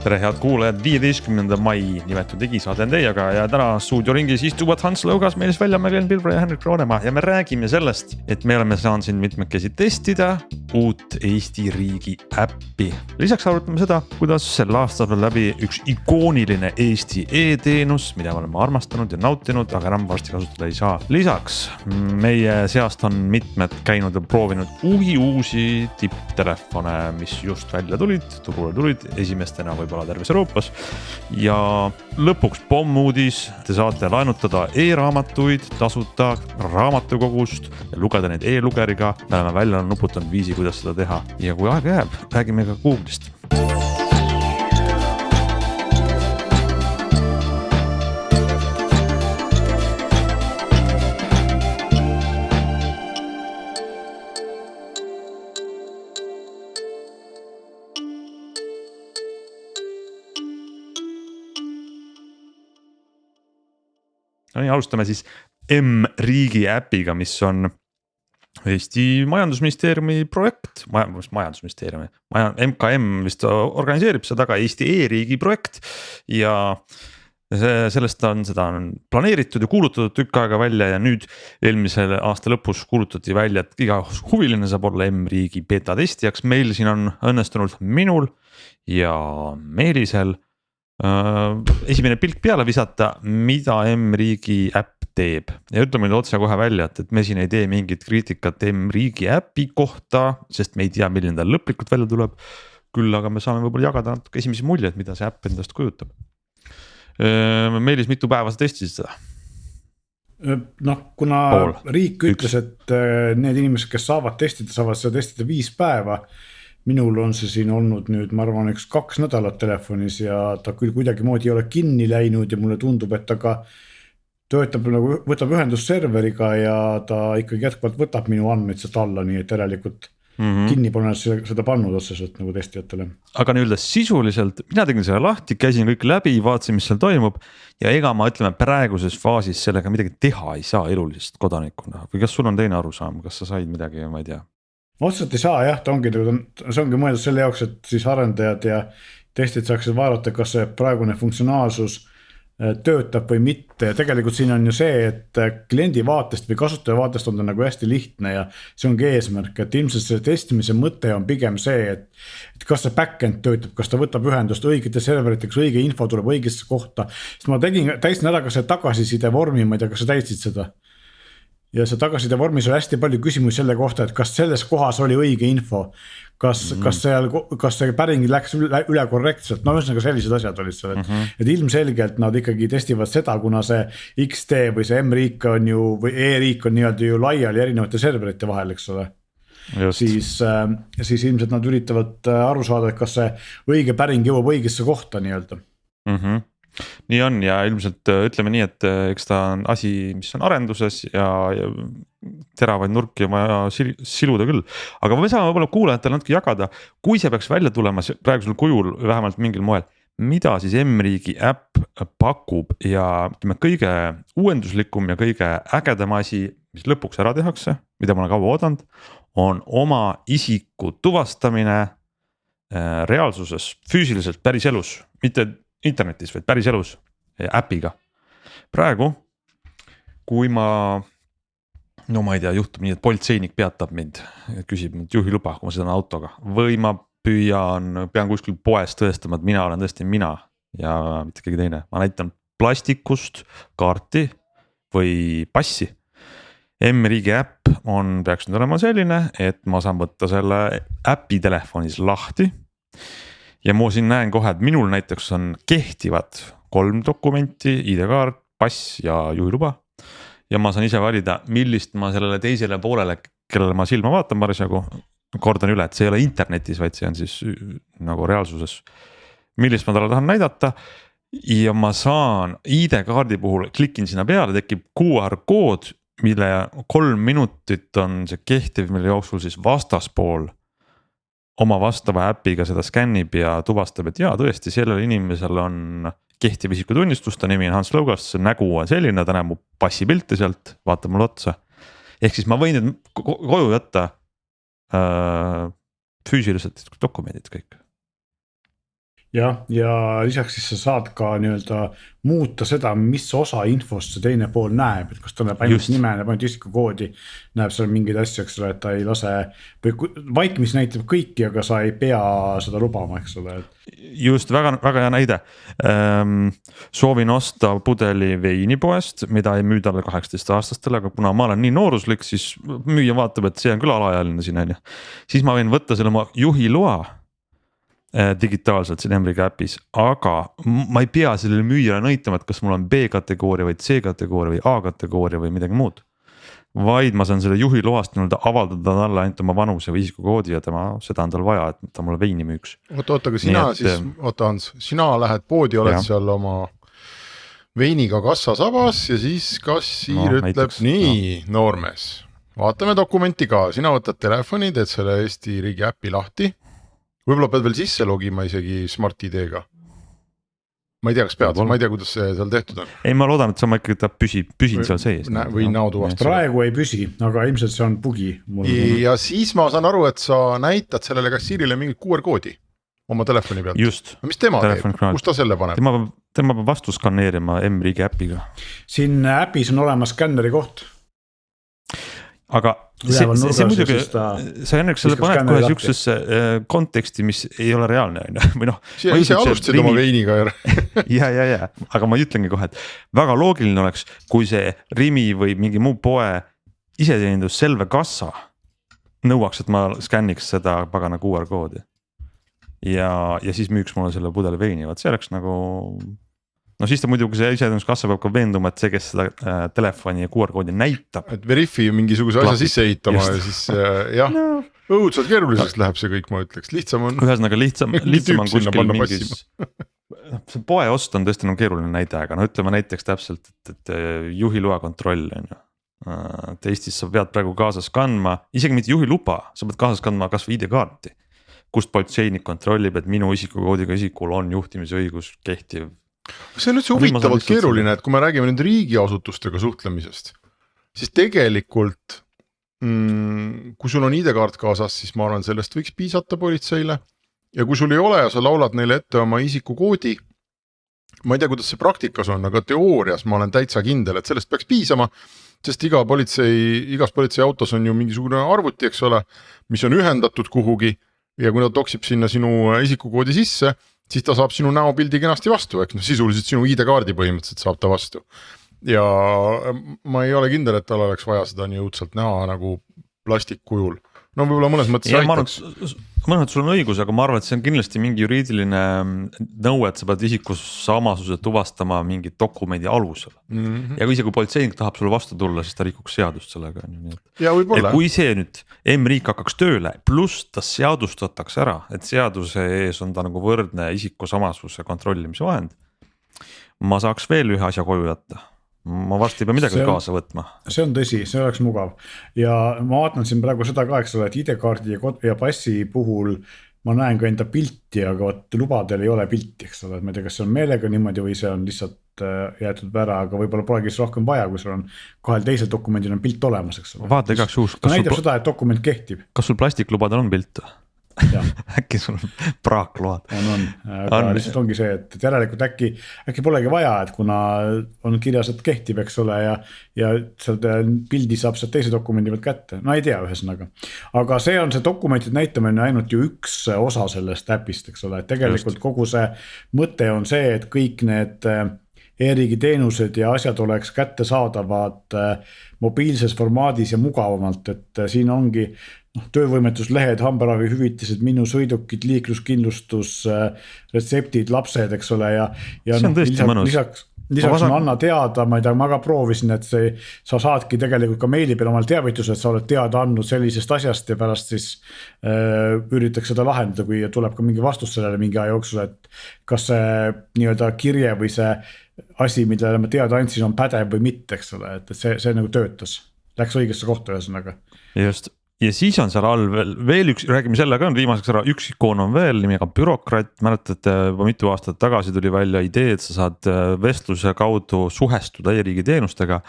tere head kuulajad, 15. mai nimetud digisaade on teiega ja täna stuudioringis istuvad Hans Lõugas, Meelis Väljamäe, Glen Pilvre ja Henrik Roonemaa. Ja me räägime sellest, et me oleme saanud siin mitmekesi testida uut Eesti riigi äppi. Lisaks arutame seda, kuidas sel aastal on läbi üks ikooniline Eesti e-teenus, mida me oleme armastanud ja nautinud, aga enam varsti kasutada ei saa. Lisaks meie seast on mitmed käinud ja proovinud uusi tipptelefone, mis just välja tulid, turule tulid esimestena võib terves Euroopas ja lõpuks pommuudis, te saate laenutada e-raamatuid tasuta raamatukogust ja lugeda neid e-lugeriga. Me oleme välja nuputanud viisi, kuidas seda teha ja kui aega jääb, räägime ka Google'ist. No nii, alustame siis M-riigi äpiga, mis on Eesti majandusministeeriumi projekt, majandusministeeriumi, MKM vist organiseerib seda ka Eesti e-riigi projekt ja sellest on seda planeeritud ja kuulutatud tükk aega välja ja nüüd eelmisel aasta lõpus kuulutati välja, et iga huviline saab olla M-riigi beta testijaks. Meil siin on õnnestunud minul ja Meelisel esimene pilk peale visata, mida M-riigi äpp teeb ja ütleme nüüd otse kohe välja, et me siin ei tee mingit kriitikat M-riigi äpi kohta, sest me ei tea, milline ta lõplikult välja tuleb. Küll aga me saame võib-olla jagada natuke esimesi muljeid, mida see äpp endast kujutab. Meelis, mitu päeva sa testisid seda? Noh, kuna riik ütles, et need inimesed, kes saavad seda testida 5 päeva. Minul on see siin olnud nüüd, ma arvan, 2 nädalat telefonis ja ta küll kuidagi moodi ei ole kinni läinud ja mulle tundub, et ta ka töötab nagu võtab ühendust serveriga ja ta ikkagi jätkuvalt võtab minu andmeid sealt alla, nii et järelikult kinni pole seda pannud otseselt nagu testijatele. Aga nii-öelda sisuliselt, mina tegin selle lahti, käisin kõik läbi, vaatasin, mis seal toimub ja ega ma ütleme praeguses faasis sellega midagi teha ei saa elulisest kodanikuna või kas sul on teine arusaam, kas sa said midagi, ma ei tea. Otseselt ei saa jah, see ongi mõeldud selle jaoks, et siis arendajad ja testid saaksid vaadata, kas see praegune funktsionaalsus töötab või mitte. Ja tegelikult siin on ju see, et kliendi vaatest või kasutaja vaatest on ta nagu hästi lihtne ja see ongi eesmärk, et ilmselt selle testimise mõte on pigem see, et kas see backend töötab, kas ta võtab ühendust õigete serveriteks, õige info tuleb õigesse kohta. Sest ma täitsin ära ka see tagasiside vormi, ma ei tea, kas sa täitsid seda. Ja see tagasiside vormis oli hästi palju küsimusi selle kohta, et kas selles kohas oli õige info, kas see päring läks üle korrektselt, no ühesõnaga sellised asjad olid seal, et ilmselgelt nad ikkagi testivad seda, kuna see XT või see M-riik on ju, või E-riik on nii-öelda ju laiali erinevate serverite vahel, eks ole. Siis ilmselt nad üritavad aru saada, et kas see õige päring jõuab õigesse kohta nii-öelda. Nii on ja ilmselt ütleme nii, et eks ta on asi, mis on arenduses ja teravaid nurki on vaja siluda küll. Aga me saame võib-olla kuulajatele natuke jagada, kui see peaks välja tulema praegusel kujul vähemalt mingil moel, mida siis M-riigi äpp pakub ja kõige uuenduslikum ja kõige ägedam asi, mis lõpuks ära tehakse, mida ma olen kaua oodanud, on oma isiku tuvastamine reaalsuses, füüsiliselt päris elus, mitte internetis, vaid päris elus äpiga. Praegu, kui ma ei tea, juhtub nii, et politseinik peatab mind, küsib mind juhiluba, kui ma sõidan autoga või ma pean kuskil poes tõestama, et mina olen tõesti mina ja mitte keegi teine. Ma näitan plastikust kaarti või passi. M-riigi äpp peaks nüüd olema selline, et ma saan võtta selle äpi telefonis lahti. Ja ma siin näen kohe, et minul näiteks on kehtivad 3 dokumenti, ID-kaart, pass ja juhiluba. Ja ma saan ise valida, millist ma sellele teisele poolele, kellele ma silma vaatan parasjagu, kordan üle, et see ei ole internetis, vaid see on siis nagu reaalsuses, millist ma talle tahan näidata. Ja ma saan ID-kaardi puhul, klikin sinna peale, tekib QR-kood, mille 3 minutit on see kehtiv, mille jooksul siis vastaspool oma vastava äpiga seda skännib ja tuvastab, et jaa, tõesti sellel inimesel on kehtiv isikutunnistus, ta nimi on Hans Lõugas, nägu on selline, ta näeb mu passipilti sealt, vaatab mulle otsa. Ehk siis ma võin nüüd koju jätta füüsiliselt dokumendid kõik. ja lisaks siis sa saad ka nii-öelda muuta seda, mis osa infost see teine pool näeb, et kas ta näeb ainult nime, näeb ainult isikukoodi, näeb seal mingeid asju, eks ole, et ta ei lase, vaikimist näitab kõiki, aga sa ei pea seda lubama, eks ole. Just, väga hea näide. Soovin osta pudeli veini poest, mida ei müüda alla 18-aastastele, aga kuna ma olen nii nooruslik, siis müüja vaatab, et see on küll alaealine siin on ju. Siis ma võin võtta selle oma juhiloa digitaalselt siin Emriigi äpis, aga ma ei pea sellele müüjale näitama, et kas mul on B-kategooria või C-kategooria või A-kategooria või midagi muud. Vaid ma saan selle juhi loast avaldada talle ainult oma vanuse või isikukoodi ja seda on tal vaja, et ta mulle veini müüks. Oota, aga sina siis, Hans, sina lähed poodi, oled seal oma veiniga kassasabas ja siis kassiir ütleb, nii noormees, vaatame dokumenti ka, sina võtad telefoni, teed selle Eesti riigi äpi lahti. Võib-olla pead veel sisse logima isegi Smart ID-ga. Ma ei tea, kas pead, ma ei tea, kuidas see seal tehtud on. Ei, ma loodan, et sa ikkagi püsid seal sees. Või näotuvast. Praegu ei püsi, aga ilmselt see on bugi. Ja siis ma saan aru, et sa näitad sellele kassiirile mingit QR-koodi oma telefoni pealt. Just. Mis tema teeb? Kus ta selle paneb? Tema peab vastu skaneerima Emriigi äpiga. Siin äpis on olemas skänneri koht. Aga see muidugi, sa õnneks selle paned kohe siuksesse konteksti, mis ei ole reaalne. Või ise alustasid oma veiniga. ja, aga ma ütlengi kohe, et väga loogiline oleks, kui see Rimi või mingi muu poe iseteenindus Selve kassa nõuaks, et ma skänniks seda pagana QR koodi. Ja siis müüks mulle selle pudeli veini, vaat see oleks nagu... No siis ta muidugi see iseteeninduskassa peab ka veenduma, et see, kes seda telefoni ja QR koodi näitab. Et Veriffi mingisuguse asja sisse ehitama ja siis jah, õudselt keeruliseks läheb see kõik, ma ütleks, lihtsam on. Ühesõnaga lihtsam on kuskil mingis, see poe ost on tõesti keeruline näide, aga ütleme näiteks täpselt, et juhiloa kontroll on ju. Et Eestis sa pead praegu kaasas kandma, isegi mitte juhiluba, sa pead kaasas kandma kas või ID-kaarti, kust politseinik kontrollib, et minu isikukoodiga isikul on juhtimisõigus kehtiv. See on üldse huvitavalt keeruline, et kui me räägime nüüd riigiasutustega suhtlemisest, siis tegelikult, kui sul on ID-kaart kaasas, siis ma arvan, sellest võiks piisata politseile. Ja kui sul ei ole ja sa laulad neile ette oma isikukoodi, ma ei tea, kuidas see praktikas on, aga teoorias ma olen täitsa kindel, et sellest peaks piisama, sest igas politsei autos on ju mingisugune arvuti, eks ole, mis on ühendatud kuhugi ja kui ta toksib sinna sinu isikukoodi sisse, siis ta saab sinu näopildi kenasti vastu, ehk sisuliselt sinu ID-kaardi põhimõtteliselt saab ta vastu. Ja ma ei ole kindel, et tal oleks vaja seda nii õudselt näha nagu plastikkujul. No võib-olla mõnes mõttes aitaks. Ma arvan, et sul on õigus, aga ma arvan, et see on kindlasti mingi juriidiline nõue, et sa pead isikusamasuse tuvastama mingi dokumendi alusel. Ja kui politseinik tahab sulle vastu tulla, siis ta rikuks seadust sellega. Ja võib-olla. Ja kui see nüüd M-riik hakkaks tööle, pluss ta seadustatakse ära, et seaduse ees on ta nagu võrdne isikusamasuse kontrollimise vahend, ma saaks veel ühe asja koju jätta. Ma varsti ei pea midagi kaasa võtma. See on tõsi, see oleks mugav. Ja ma vaatan siin praegu seda ka, eks ole, et ID-kaardi ja passi puhul ma näen ka enda pilti, aga lubadel ei ole pilti, eks ole, et ma ei tea, kas see on meelega niimoodi või see on lihtsalt jäetud ära, aga võib-olla polegi rohkem vaja, kui sul on kahel teisel dokumendil on pilt olemas, eks ole. Vaata igaks juhus. Ta näitab seda, et dokument kehtib. Kas sul plastiklubadel on pilt? Äkki sul on praakload. On, aga lihtsalt ongi see, et järelikult äkki polegi vaja, et kuna on kirjas, et kehtib, eks ole, ja sealt pildi saab sealt teise dokumendi pealt kätte. No ei tea ühesõnaga. Aga see on see dokumentid näitamine ainult ju üks osa sellest äpist, eks ole. Tegelikult kogu see mõte on see, et kõik need e-riigi teenused ja asjad oleks kättesaadavad mobiilses formaadis ja mugavamalt, et siin ongi töövõimetuslehed, hambaravi hüvitised, minu sõidukid, liikluskindlustus, retseptid, lapsed, eks ole, ja see on tõesti mõnus. Lisaks on anna teada, ma ei tea, ma ka proovisin, et sa saadki tegelikult ka meili peal omal teavituse, et sa oled teada andnud sellisest asjast ja pärast siis üritaks seda lahendada, kui tuleb ka mingi vastus sellele mingi aja jooksul, et kas see nii-öelda kirje või see asi, millele ma teada andsin, on pädev või mitte, eks ole, et see nagu töötas. Läks õigesse kohta ühesõnaga. Just. ja siis on seal all veel üks, räägime selle ka viimaseks ära, üks ikoon on veel nimega bürokraat, mäletate juba mitu aastat tagasi tuli välja idee, et sa saad vestluse kaudu suhestuda e-riigi teenustega.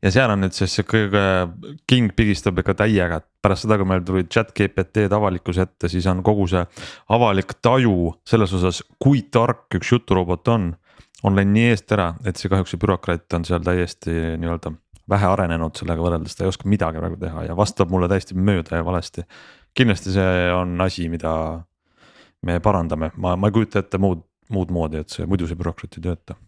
Ja seal on nüüd see kõige king pigistab ikka täiega, et pärast seda, kui meil tuli ChatGPT avalikkuse ette, siis on kogu see avalik taju selles osas, kui tark üks juturobot on läinud nii eest ära, et see kahjuks see bürokraat on seal täiesti nii-öelda vähe arenenud sellega võrreldes, ta ei oska midagi praegu teha ja vastab mulle täiesti mööda ja valesti. Kindlasti see on asi, mida me parandame, ma ei kujuta ette muud moodi, et see muidu see bürokraat ei tööta.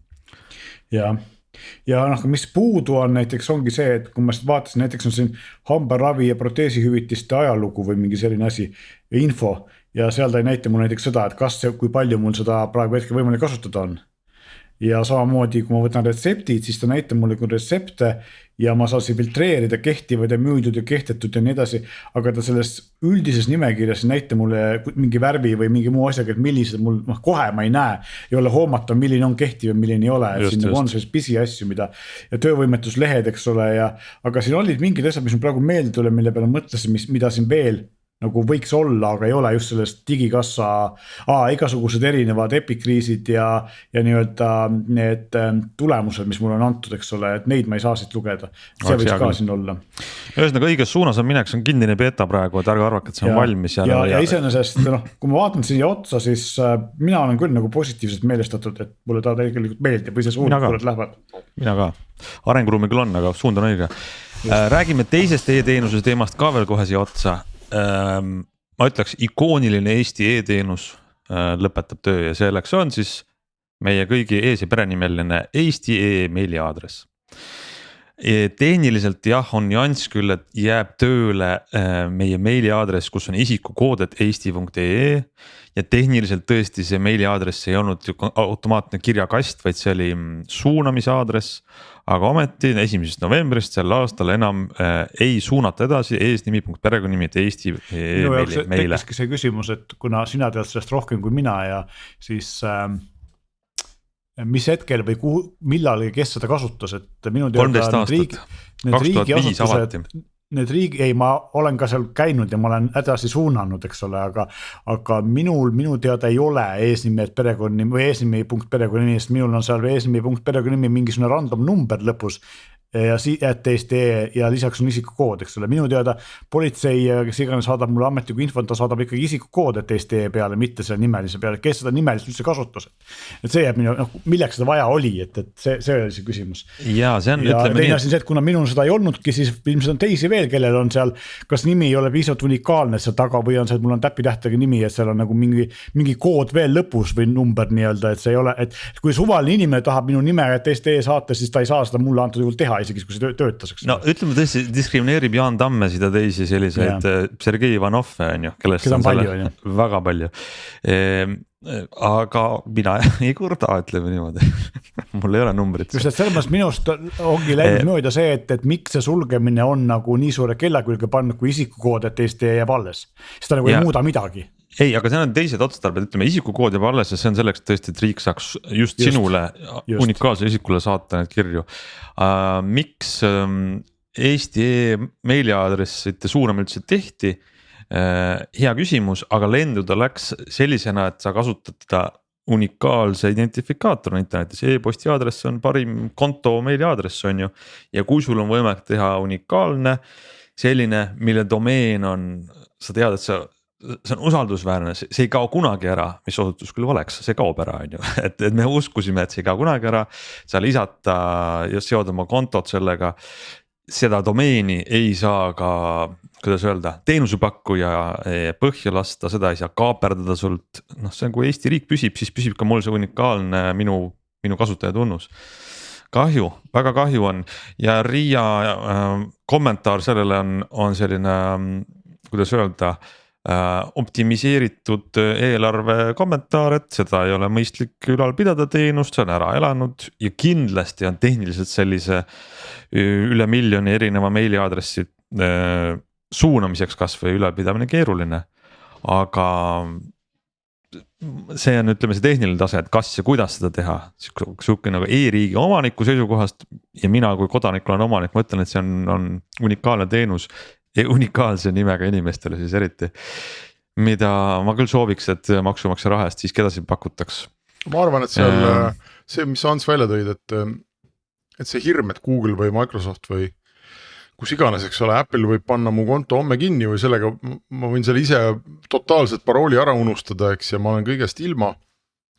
Ja noh, mis puudu on näiteks ongi see, et kui ma vaatasin, näiteks on siin hambaravi ja proteesihüvitiste ajalugu või mingi selline asi, info ja seal ta ei näita mul näiteks seda, et kui palju mul seda praegu hetkel võimalik kasutada on. Ja samamoodi, kui ma võtan retseptid, siis ta näitab mulle kui retsepte ja ma saan filtreerida kehtivad ja müüdud ja kehtetud ja nii edasi. Aga ta selles üldises nimekirjas näita mulle mingi värvi või mingi muu asjaga, et millised mul kohe ma ei näe. Ei ole hoomata, milline on kehtiv ja milline ei ole. Siin on selles pisi asju, mida ja töövõimetuslehed, eks ole. Aga siin olid mingid asjad, mis on praegu meelde tule, mille peale mõtlesin, mida siin veel nagu võiks olla, aga ei ole just sellest digikassa, igasugused erinevad epikriisid ja nii-öelda need tulemused, mis mulle on antud, eks ole, et neid ma ei saa siit lugeda. See võiks ka siin olla. Ühesõnaga õiges suunas on mineks, on kinnine beta praegu, et ärge arvake, et see on valmis. Ja iseenesest, kui ma vaatan siia otsa, siis mina olen küll nagu positiivselt meelestatud, et mulle ta tegelikult meeldib või see suund kuuled lähevad. Mina ka. Arenguruumi küll on, aga suund on õige. Räägime teisest e-teenuse teemast ka veel kohe siia otsa. Ma ütleks, ikooniline Eesti e-teenus lõpetab töö ja selleks on siis meie kõigi ees- ja perenimeline Eesti e-maili aadress. Tehniliselt jah, on nüanss küll, et jääb tööle meie meili aadress, kus on isikukood, et eesti.ee ja tehniliselt tõesti see meili aadress ei olnud automaatne kirjakast, vaid see oli suunamise aadress. Aga ometi 1. novembrist sel aastal enam ei suunata edasi eesnimi.perekonnimi, et Eesti e-maili meile. Tekkiski see küsimus, et kuna sina tead sellest rohkem kui mina ja siis mis hetkel või millal kes seda kasutas, et minu teada 13 aastat, 2005 ma olen ka seal käinud ja ma olen edasi suunanud, eks ole, aga minu teada ei ole eesnimi perekonnimi või eesnimi.perekonnimi, sest minul on seal eesnimi.perekonnimi mingisugune random number lõpus ja ja lisaks on isikukood, eks ole, minu teada politsei, kes iganes saadab mulle ametliku info, ta saadab ikkagi isikukood, et Eesti peale, mitte selle nimelise peale, kes seda nimelist üldse kasutas. Et see jääb minu, milleks seda vaja oli, et see oli see küsimus. Ja teine asi see, et kuna minul seda ei olnudki, siis ilmselt on teisi veel, kellel on seal, kas nimi ei ole piisavalt unikaalne seal taga või on see, et mul on täpitähtega nimi, et seal on nagu mingi kood veel lõpus või number nii-öelda, et see ei ole, et kui suvaline inimene tahab minu nime, et Eesti saata, siis ta ei saa seda mulle antud juhul teha, isegi kui see töötas. No ütleme tõesti, diskrimineerib Jaan Tammesid ja teisi selliseid Sergei Ivanov, kellest on palju, väga palju. Aga mina ei kurda, ütleme niimoodi. Mul ei ole numbrit. Just, et selles minust ongi läinud mööda see, et miks see sulgemine on nagu nii suure kella külge pannud kui isikukood, et Eesti jääb alles. Seda nagu ei muuda midagi. Ei, aga see on teised otstarbed, ütleme isikukood jääb alles ja see on selleks tõesti, et riik saaks just sinule unikaalse isikule saata need kirju. Miks Eesti e-maili aadressite suurem üldse tehti? Hea küsimus, aga lenduda läks sellisena, et sa kasutad teda unikaalse identifikaator internetis, e-posti aadress on parim konto meili aadress on ju. Ja kui sul on võimalik teha unikaalne selline, mille domeen on, sa tead, et see on usaldusväärne, see ei kao kunagi ära, mis osutus küll valeks, see kaob ära on ju, et me uskusime, et see ei kao kunagi ära, sa lisata ja seod oma kontot sellega, seda domeeni ei saa ka, kuidas öelda, teenusepakkuja põhja lasta, seda ei saa kaaperdada sult, noh see on, kui Eesti riik püsib, siis püsib ka mul see unikaalne minu kasutaja tunnus. Kahju, väga kahju on ja Riia kommentaar sellele on selline, kuidas öelda, optimiseeritud eelarve kommentaar, et seda ei ole mõistlik ülal pidada teenust, see on ära elanud ja kindlasti on tehniliselt sellise üle miljoni erineva meiliaadressi suunamiseks kas või ülalpidamine keeruline, aga see on, ütleme see tehniline tase, et kas ja kuidas seda teha, siuke nagu e-riigi omaniku seisukohast ja mina kui kodanik olen omanik, ma ütlen, et see on unikaalne teenus. unikaalse nimega inimestele siis eriti. Mida ma küll sooviks, et maksumaksja raha eest siiski edasi pakutaks. Ma arvan, et seal see, mis Ants välja tõid, et see hirm, et Google või Microsoft või kus iganes, eks ole, Apple võib panna mu konto homme kinni või sellega ma võin selle ise totaalselt parooli ära unustada, eks, ja ma olen kõigest ilma,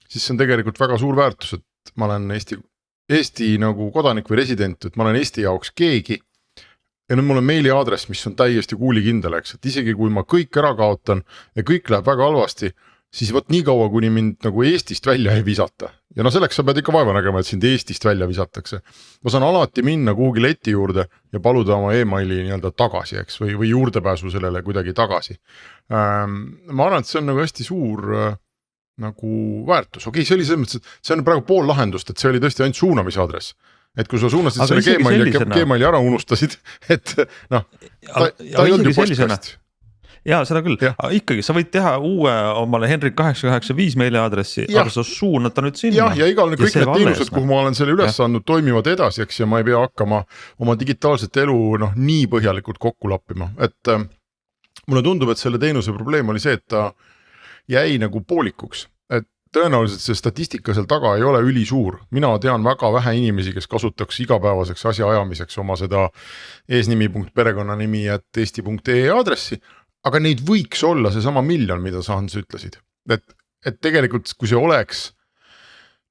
siis see on tegelikult väga suur väärtus, et ma olen Eesti nagu kodanik või resident, et ma olen Eesti jaoks keegi ja nüüd mul on meiliaadress, mis on täiesti kuulikindel, eks, et isegi kui ma kõik ära kaotan ja kõik läheb väga halvasti, siis võt nii kaua, kuni mind nagu Eestist välja ei visata. Ja no selleks sa pead ikka vaeva nägema, et sind Eestist välja visatakse. Ma saan alati minna kuhugi leti juurde ja paluda oma e-maili nii-öelda tagasi, eks, või juurdepääsu sellele kuidagi tagasi. Ma arvan, et see on nagu hästi suur nagu väärtus. Okei, see oli selles mõttes, et see on praegu pool lahendust, et see oli tõesti ainult suunamisaadress. Et kui sa suunasid aga selle Gmaili ära unustasid, et noh, ta ei olnud ju postkast. Jaa, seda küll, aga ikkagi sa võid teha uue omale Henrik 885 meiliaadressi, aga sa suunad ta nüüd sinna. Ja igal kõik need teenused, kuhu ma olen selle üles andnud, toimivad edasi, eks, ja ma ei pea hakkama oma digitaalset elu nii põhjalikult kokku lappima. Et mulle tundub, et selle teenuse probleem oli see, et ta jäi nagu poolikuks. Et tõenäoliselt see statistika seal taga ei ole ülisuur. Mina tean väga vähe inimesi, kes kasutaks igapäevaseks asja ajamiseks oma seda eesnimi.perekonnanimi @eesti.ee aadressi. Aga neid võiks olla see sama miljon, mida sa Hans ütlesid. Et tegelikult, kui see oleks,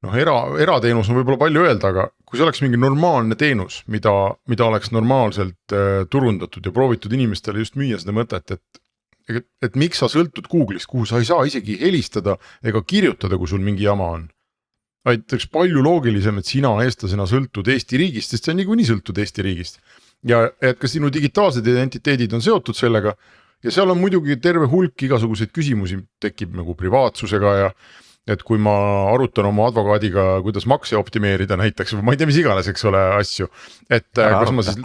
erateenus on võib-olla palju öelda, aga kui see oleks mingi normaalne teenus, mida oleks normaalselt turundatud ja proovitud inimestele just müüa seda mõtet, et miks sa sõltud Google'ist, kuhu sa ei saa isegi helistada ega kirjutada, kui sul mingi jama on. Vaid oleks palju loogilisem, et sina eestlasena sõltud Eesti riigist, sest see on niikuinii sõltud Eesti riigist. Ja et ka sinu digitaalsed identiteedid on seotud sellega, ja seal on muidugi terve hulk igasuguseid küsimusi tekib nagu privaatsusega ja et kui ma arutan oma advokaadiga, kuidas makse optimeerida näiteks, või ma ei tea, mis iganes, eks ole, asju, et kas ma siis,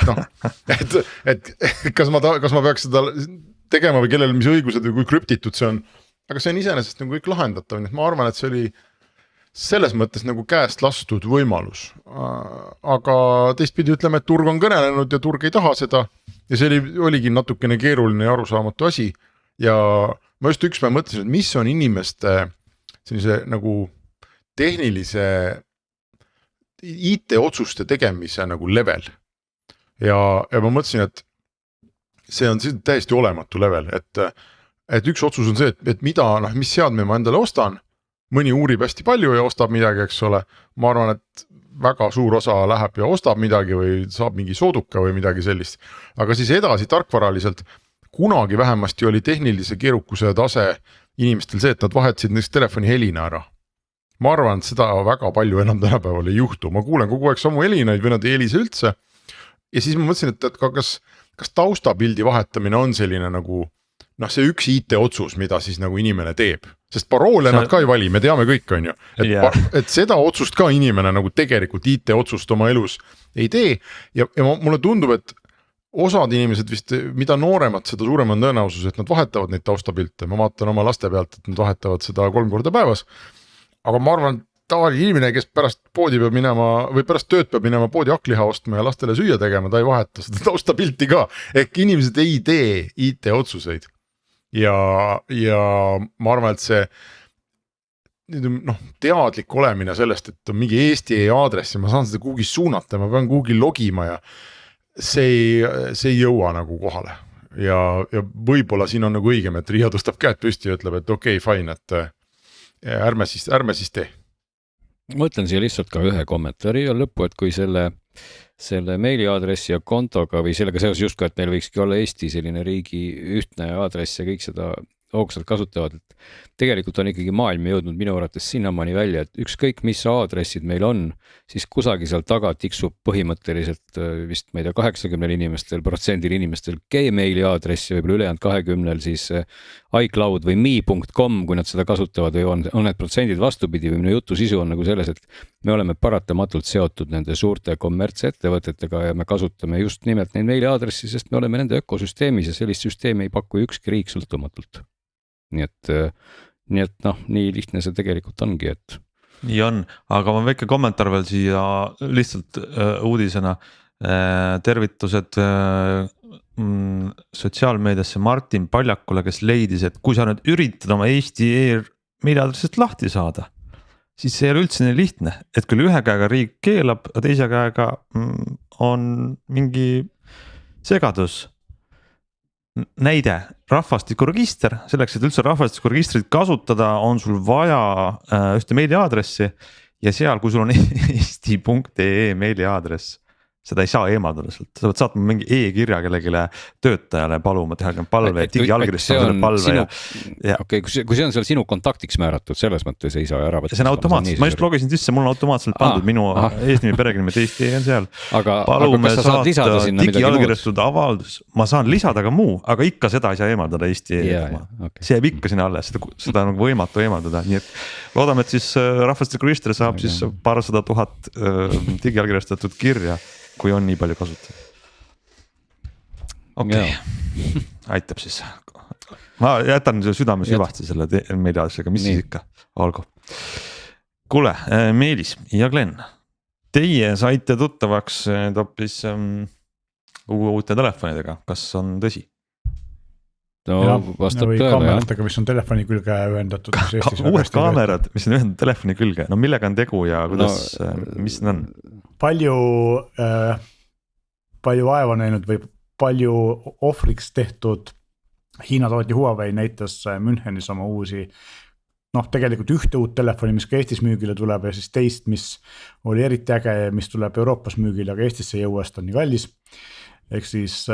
et kas ma peaks seda tegema või kellel mis õigused või kui krüptitud see on, aga see on iseenesest nagu kõik lahendatav, nii et ma arvan, et see oli selles mõttes nagu käest lastud võimalus, aga teistpidi ütleme, et turg on kõnelenud ja turg ei taha seda ja see oligi natukene keeruline ja arusaamatu asi ja ma just ükspäev mõtlesin, et mis on inimeste sellise nagu tehnilise IT-otsuste tegemise nagu level ja ma mõtlesin, et see on täiesti olematu level, et üks otsus on see, et mis seadme ma endale ostan, mõni uurib hästi palju ja ostab midagi, eks ole, ma arvan, et väga suur osa läheb ja ostab midagi või saab mingi sooduka või midagi sellist. Aga siis edasi tarkvaraliselt, kunagi vähemasti oli tehnilise keerukuse tase inimestel see, et nad vahetasid näiteks telefoni helina ära. Ma arvan, et seda väga palju enam tänapäeval ei juhtu. Ma kuulen kogu aeg samu helinaid või nad ei helise üldse. Ja siis ma mõtlesin, et kas taustapildi vahetamine on selline nagu see üks IT-otsus, mida siis nagu inimene teeb. Sest paroole nad ka ei vali, me teame kõik, on ju. Et seda otsust ka inimene nagu tegelikult IT-otsust oma elus ei tee. Ja mulle tundub, et osad inimesed vist, mida nooremad, seda suurem on tõenäosus, et nad vahetavad neid taustapilte. Ma vaatan oma laste pealt, et nad vahetavad seda 3 korda päevas. Aga ma arvan, tavaline inimene, kes pärast poodi peab minema või pärast tööd peab minema poodi hakkliha ostma ja lastele süüa tegema, ta ei vaheta seda taustapilti ka. Ehk inimesed ei tee IT-otsuseid. Ja ma arvan, et see teadlik olemine sellest, et on mingi Eesti aadress ja ma saan seda kuhugi suunata, ma pean kuhugi logima ja see ei jõua nagu kohale. Ja võib-olla siin on nagu õigem, et Riia tõstab käed püsti ja ütleb, et okei, fine, et ärme siis tee. Ma ütlen siia lihtsalt ka ühe kommentaari ja lõppu, et kui selle meiliaadressi ja kontoga või sellega seoses justkui, et meil võikski olla Eesti selline riigi ühtne aadress ja kõik seda hoogsalt kasutavad, et tegelikult on ikkagi maailm jõudnud minu arvates sinnamaani välja, et ükskõik mis aadressid meil on, siis kusagil seal taga tiksub põhimõtteliselt vist ma ei tea 80% inimestel Gmaili aadress ja võib-olla ülejäänud 20 siis iCloud või me.com, kui nad seda kasutavad või on need protsendid vastupidi või minu jutu sisu on nagu selles, et me oleme paratamatult seotud nende suurte kommertsettevõtetega ja me kasutame just nimelt neid meiliaadressi, sest me oleme nende ökosüsteemis ja sellist süsteemi ei paku ükski riik sõltumatult. Nii et nii lihtne see tegelikult ongi, et nii on, aga ma väike kommentaar veel siia lihtsalt uudisena. tervitused sotsiaalmeediasse Martin Paljakule, kes leidis, et kui sa nüüd üritad oma Eesti meiliaadressist lahti saada, siis see ei ole üldse nii lihtne, et küll ühe käega riik keelab, aga teise käega on mingi segadus. Näide, rahvastikuregister, selleks, et üldse rahvastikuregistrit kasutada, on sul vaja ühte meiliaadressi ja seal, kui sul on eesti.ee meiliaadress, seda ei saa eemaldada sealt, sa pead saatma mingi e-kirja kellegile töötajale paluma, teha palve, digiallkirjastada selle palve. Okei, kui see on seal sinu kontaktiks määratud, selles mõttes ei saa ära võtta. See on automaatselt, ma just logisin sisse, mul on automaatselt pandud minu eesnimi perekonnime Eesti on seal. Palume saata digiallkirjastatud avaldus, ma saan lisada ka muu, aga ikka seda ei saa eemaldada Eesti. See jääb ikka sinna alles, seda on võimatu eemaldada, nii et loodame, et siis rahvastikuregister saab siis paarsada tuhat digiallkirjastatud kirja, kui on nii palju kasutada. Okei, aitab siis. Ma jätan südame süvasti selle meiliaadressiga, mis siis ikka, olgu. Kuule, Meelis ja Glen, teie saite tuttavaks hoopis uute telefonidega, kas on tõsi? No vastab tõele, kaameratega, mis on telefoni külge ühendatud. Uued kaamerad, mis on ühendatud telefoni külge, no millega on tegu ja kuidas, mis need on? Palju vaeva näinud või palju ohvriks tehtud Hiina tootja Huawei näitas Münchenis oma uusi, tegelikult ühte uut telefoni, mis ka Eestis müügile tuleb ja siis teist, mis oli eriti äge, mis tuleb Euroopas müügile, aga Eestisse ei jõua, sest on nii kallis. Ehk siis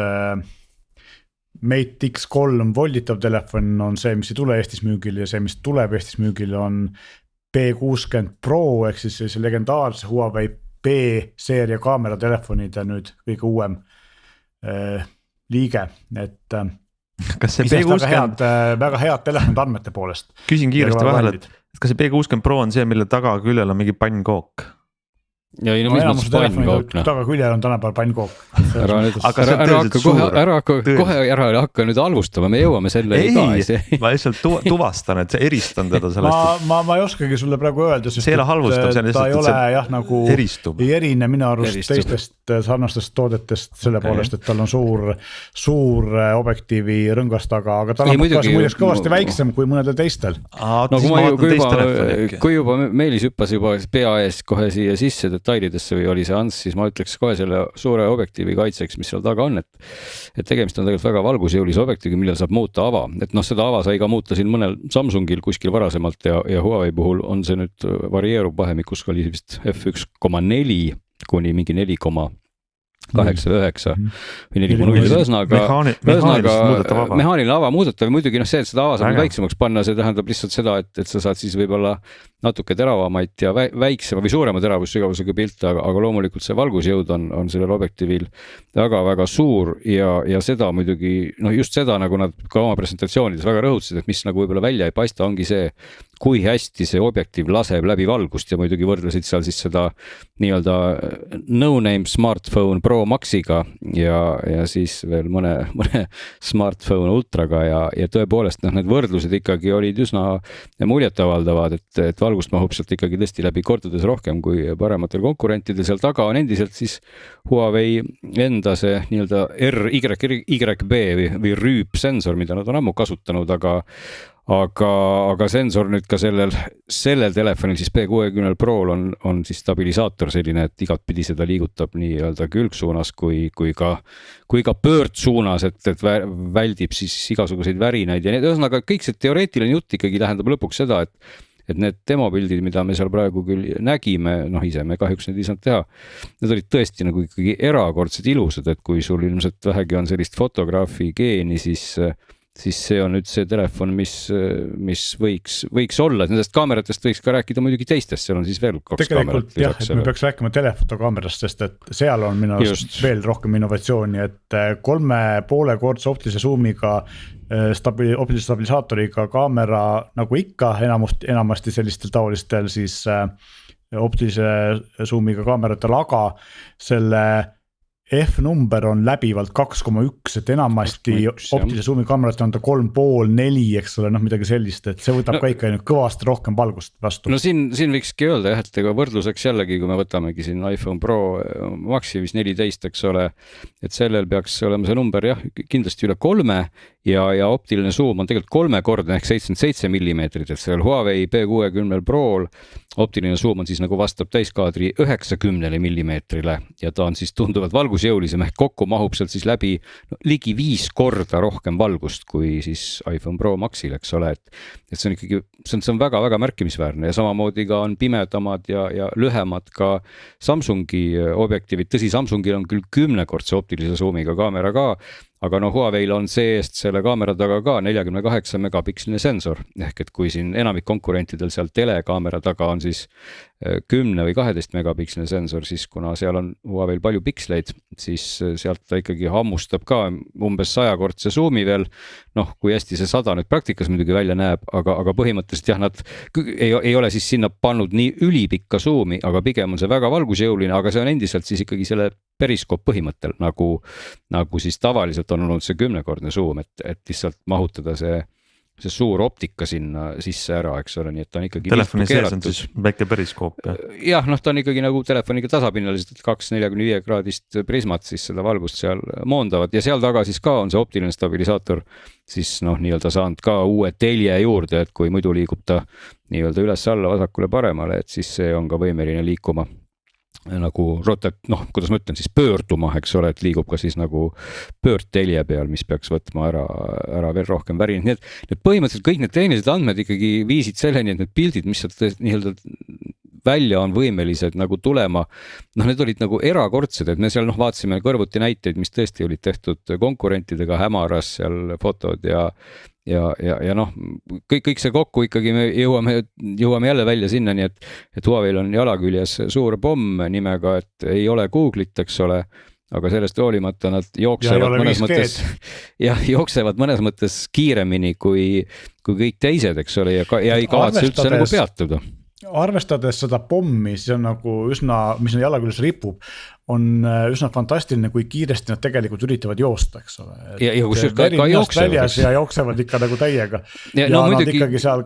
Mate X3 volditav telefon on see, mis ei tule Eestis müügile ja see, mis tuleb Eestis müügile on P60 Pro ehk siis see legendaarse Huawei B-seeria kaameratelefonide nüüd kõige uuem liige, et kas see B60 väga head telefonid andmete poolest. Küsin kiiresti vahele, et kas see B60 Pro on see, mille taga küljel on mingi pannkook? Ja enamus telefoni taga küljel on tänapäeval pannkook. Ära hakka nüüd alvustama, me jõuame selle ka. Ma lihtsalt tuvastan, et see eristan teda sellest. Ma ei oskagi sulle praegu öelda, sest ta ei ole nagu eristub. Ei erine minu arust teistest sarnastest toodetest selle poolest, et tal on suur objektiivi rõngas taga, aga tal on muideks kõvasti väiksem kui mõnedel teistel. Kui juba Meelis hüppas juba pea ees kohe siia sisse detailidesse või oli see Ants, siis ma ütleks kohe selle suure objektiivi kaitseks, mis seal taga on, et tegemist on tegelikult väga valgusjõulise objektiivi, millel saab muuta ava, et seda ava sai ka muuta siin mõnel Samsungil kuskil varasemalt ja Huawei puhul on see nüüd varieerub vahemikus, oli vist F1,4 kuni mingi 4,8 või 4,0, ühesõnaga mehaaniline ava muudetav, muidugi see, et seda ava saab väiksemaks panna, see tähendab lihtsalt seda, et sa saad siis võib-olla natuke teravamaid ja väiksema või suurema teravussigavusega pilte, aga loomulikult see valgusjõud on sellel objektiivil väga-väga suur ja seda muidugi, just seda nagu nad ka oma presentatsioonides väga rõhutasid, et mis nagu võib-olla välja ei paista, ongi see, kui hästi see objektiiv laseb läbi valgust ja muidugi võrdlesid seal siis seda nii-öelda no-name smartphone Pro Maxiga ja siis veel mõne smartphone Ultraga ja tõepoolest need võrdlused ikkagi olid üsna muljetavaldavad, et valgust mahub sealt ikkagi tõesti läbi kordades rohkem kui parematel konkurentidel, seal taga on endiselt siis Huawei enda see nii-öelda RYB või rüüpsensor, mida nad on ammu kasutanud, aga sensor nüüd ka sellel telefonil siis P60 Pro'l on siis stabilisaator selline, et igatpidi seda liigutab nii-öelda külgsuunas kui ka pöördsuunas, et väldib siis igasuguseid värinaid ja ühesõnaga kõik see teoreetiline jutt ikkagi tähendab lõpuks seda, et need demopildid, mida me seal praegu küll nägime, ise me kahjuks neid ei saanud teha, need olid tõesti nagu ikkagi erakordselt ilusad, et kui sul ilmselt vähegi on sellist fotograafi geeni, siis see on nüüd see telefon, mis võiks olla, et nendest kaameratest võiks ka rääkida muidugi teistest, seal on siis veel 2 kaamerat. Tegelikult jah, et me peaks rääkima telefotokaamerast, sest et seal on minu arust veel rohkem innovatsiooni, et 3,5-kordse optilise zoomiga optilise stabilisaatoriga kaamera nagu ikka enamasti sellistel taolistel siis optilise zoomiga kaameratel, aga selle F-number on läbivalt 2,1, et enamasti 2,1, optilise suumi kaamerat on ta 3,5, 4, eks ole, noh midagi sellist, et see võtab ka ikka kõvasti rohkem valgust vastu. No siin võikski öelda jah, et ega võrdluseks jällegi, kui me võtamegi siin iPhone Pro Maxi 14, eks ole, et sellel peaks olema see number jah, kindlasti üle 3 ja optiline suum on tegelikult 3-kordne ehk 77 mm, et sellel Huawei P60 Pro'l optiline suum on siis nagu vastab täiskaadri 90 mm ja ta on siis tunduvalt valgusjõulisem ehk kokku mahub sealt siis läbi ligi 5 korda rohkem valgust kui siis iPhone Pro Maxil, eks ole, et see on ikkagi, see on väga-väga märkimisväärne ja samamoodi ka on pimedamad ja lühemad ka Samsungi objektiivid, tõsi, Samsungil on küll 10-kordse optilise suumiga kaamera ka, aga no Huawei'l on see-eest selle kaamera taga ka 48 megapiksline sensor, ehk et kui siin enamik konkurentidel seal telekaamera taga on siis 10 või 12 megapiksline sensor, siis kuna seal on Huawei'l palju piksleid, siis sealt ta ikkagi hammustab ka umbes 100-kordse suumi veel, noh kui hästi see 100 nüüd praktikas muidugi välja näeb, aga põhimõtteliselt jah, nad ei ole siis sinna pannud nii ülipikka suumi, aga pigem on see väga valgusjõuline, aga see on endiselt siis ikkagi selle periskoop põhimõttel, nagu siis tavaliselt on olnud see 10-kordne suum, et lihtsalt mahutada see suur optika sinna sisse ära, eks ole, nii et ta on ikkagi telefoni sees on siis väike periskoop jah, noh ta on ikkagi nagu telefoniga tasapinnalised 2-45 kraadist prismat siis seda valgust seal moondavad ja seal taga siis ka on see optiline stabilisaator siis noh, nii-öelda saanud ka uue telje juurde, et kui muidu liigub ta nii-öelda üles-alla vasakule paremale, et siis see on ka võimeline liikuma nagu noh, kuidas ma ütlen siis pöörduma, eks ole, et liigub ka siis nagu pöördtelje peal, mis peaks võtma ära veel rohkem värinad, nii et põhimõtteliselt kõik need tehnilised andmed ikkagi viisid selleni, et need pildid, mis sealt nii-öelda välja on võimelised nagu tulema, noh need olid nagu erakordsed, et me seal noh vaatasime kõrvuti näiteid, mis tõesti olid tehtud konkurentidega, hämaras seal fotod ja noh, kõik see kokku ikkagi me jõuame jälle välja sinnani, et Huawei'l on jalaküljes suur pomm nimega, et ei ole Google'it, eks ole, aga sellest hoolimata nad jooksevad mõnes mõttes kiiremini kui kõik teised, eks ole, ja ei kavatse üldse nagu peatuda. Arvestades seda pommi, siis on nagu üsna, mis on jalaküljes ripub, on üsna fantastiline, kui kiiresti nad tegelikult üritavad joosta, eks ole. Ja kus ka jooksevad. Ja jooksevad ikka nagu täiega. Ja no, nad muidugi ikkagi seal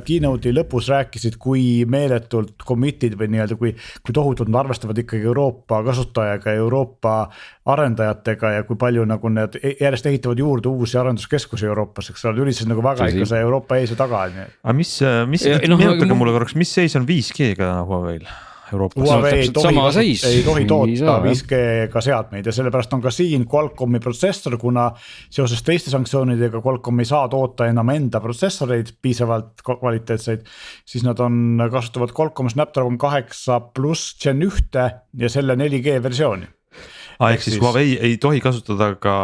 keynote'i lõpus rääkisid, kui meeletult committed või nii-öelda, kui tohutult nad arvestavad ikkagi Euroopa kasutajaga, Euroopa arendajatega ja kui palju nagu need järjest ehitavad juurde uusi arenduskeskusi Euroopas, eks ole, üritasid nagu väga ikka see Euroopa ees ja taga. Aga meenutage mulle korraks, mis seis on 5G-ga Huawei'l? Huawei ei tohi toota 5G-ga seadmeid ja sellepärast on ka siin Qualcomm'i protsessor, kuna seoses teiste sanktsioonidega Qualcomm ei saa toota enam enda protsessoreid piisavalt kvaliteetseid, siis nad kasutavad Qualcomm Snapdragon 8 plus Gen 1 ja selle 4G versiooni. Ehk siis Huawei ei tohi kasutada ka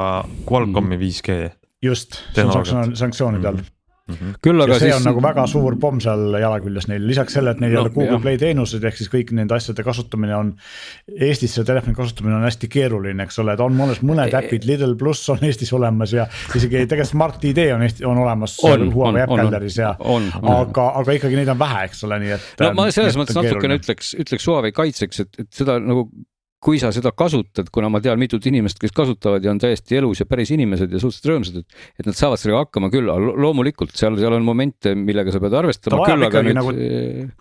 Qualcomm'i 5G. Just, see on sanktsioonide all. Küll aga see on nagu väga suur pomm seal jalaküljes neil, lisaks selle, et neil jälle Google Play teenused, ehk siis kõik nende asjade kasutamine on Eestis see telefoni kasutamine on hästi keeruline, eks ole, et on mõned äpid, Lidl Plus on Eestis olemas ja isegi tegelikult Smart ID on olemas Huawei App Galleris ja aga ikkagi neid on vähe, eks ole, nii et no ma selles mõttes natukene ütleks Huawei kaitseks, et seda nagu kui sa seda kasutad, kuna ma tean mitut inimest, kes kasutavad ja on täiesti elus ja päris inimesed ja suhteliselt rõõmsad, et nad saavad sellega hakkama küll, loomulikult seal on momente, millega sa pead arvestama. Ta vajab ikkagi nagu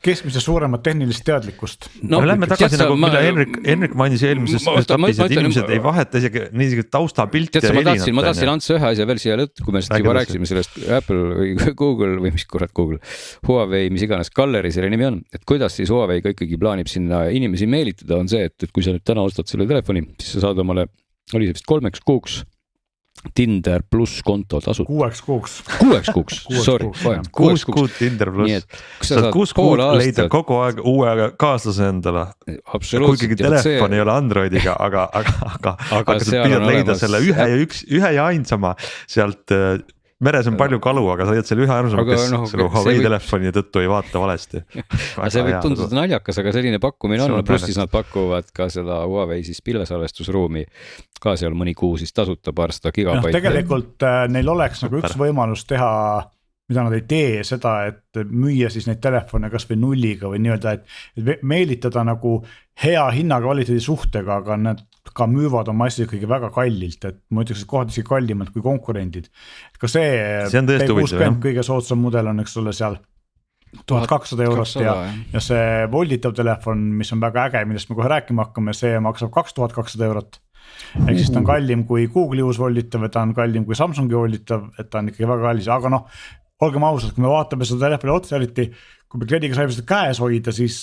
keskmise suuremat tehnilist teadlikkust. No, lähme tagasi nagu, mida Henrik mainis eelmises etapis, et inimesed ei vaheta isegi taustapilti. Ma tahtsin anda ühe asja veel siia lõttu, kui me juba rääkisime sellest Apple või Google või mis kurat Google, Huawei, mis iganes Gallery selle nimi on, et kuidas siis Huawei ka ikkagi plaanib sinna inimesi meelitada, on see, et kui sa nüüd täna ostad selle telefoni, siis sa saad omale, oli see vist 3 kuuks Tinder pluss konto tasud. 6 kuuks. 6 kuuks, sorry. 6 kuud Tinder pluss. Saad 6 kuud leida kogu aeg uue kaaslase endale. Kuigi telefon ei ole Androidiga, aga sa pidad leida selle ühe ja ainsama sealt meres on palju kalu, aga sa jääd selle ühe arvusama, kes selle Huawei telefoni tõttu ei vaata valesti. See võib tunduda naljakas, aga selline pakkumine on, pluss siis nad pakuvad ka seda Huawei siis pilvesalvestusruumi ka seal mõni kuu siis tasuta 200 gigabaiti. Tegelikult neil oleks nagu üks võimalus teha, mida nad ei tee, seda, et müüa siis neid telefone kas või nulliga või nii-öelda, et meelitada nagu hea hinnakvaliteedi suhtega, aga nad ka müüvad oma asju ikkagi väga kallilt, et ma ütleks, et kohad isegi kallimad kui konkurendid. Ka see P60 kõige soodsam mudel on, eks ole, seal 1200 eurot ja see volditav telefon, mis on väga äge, millest me kohe rääkima hakkame, see maksab 2200 eurot. Ehk siis ta on kallim kui Google'i uus volditav, et ta on kallim kui Samsungi volditav, et ta on ikkagi väga kallis, aga noh, olgem ausad, kui me vaatame seda telefoni otsa, eriti kui me kliendiga saime seda käes hoida, siis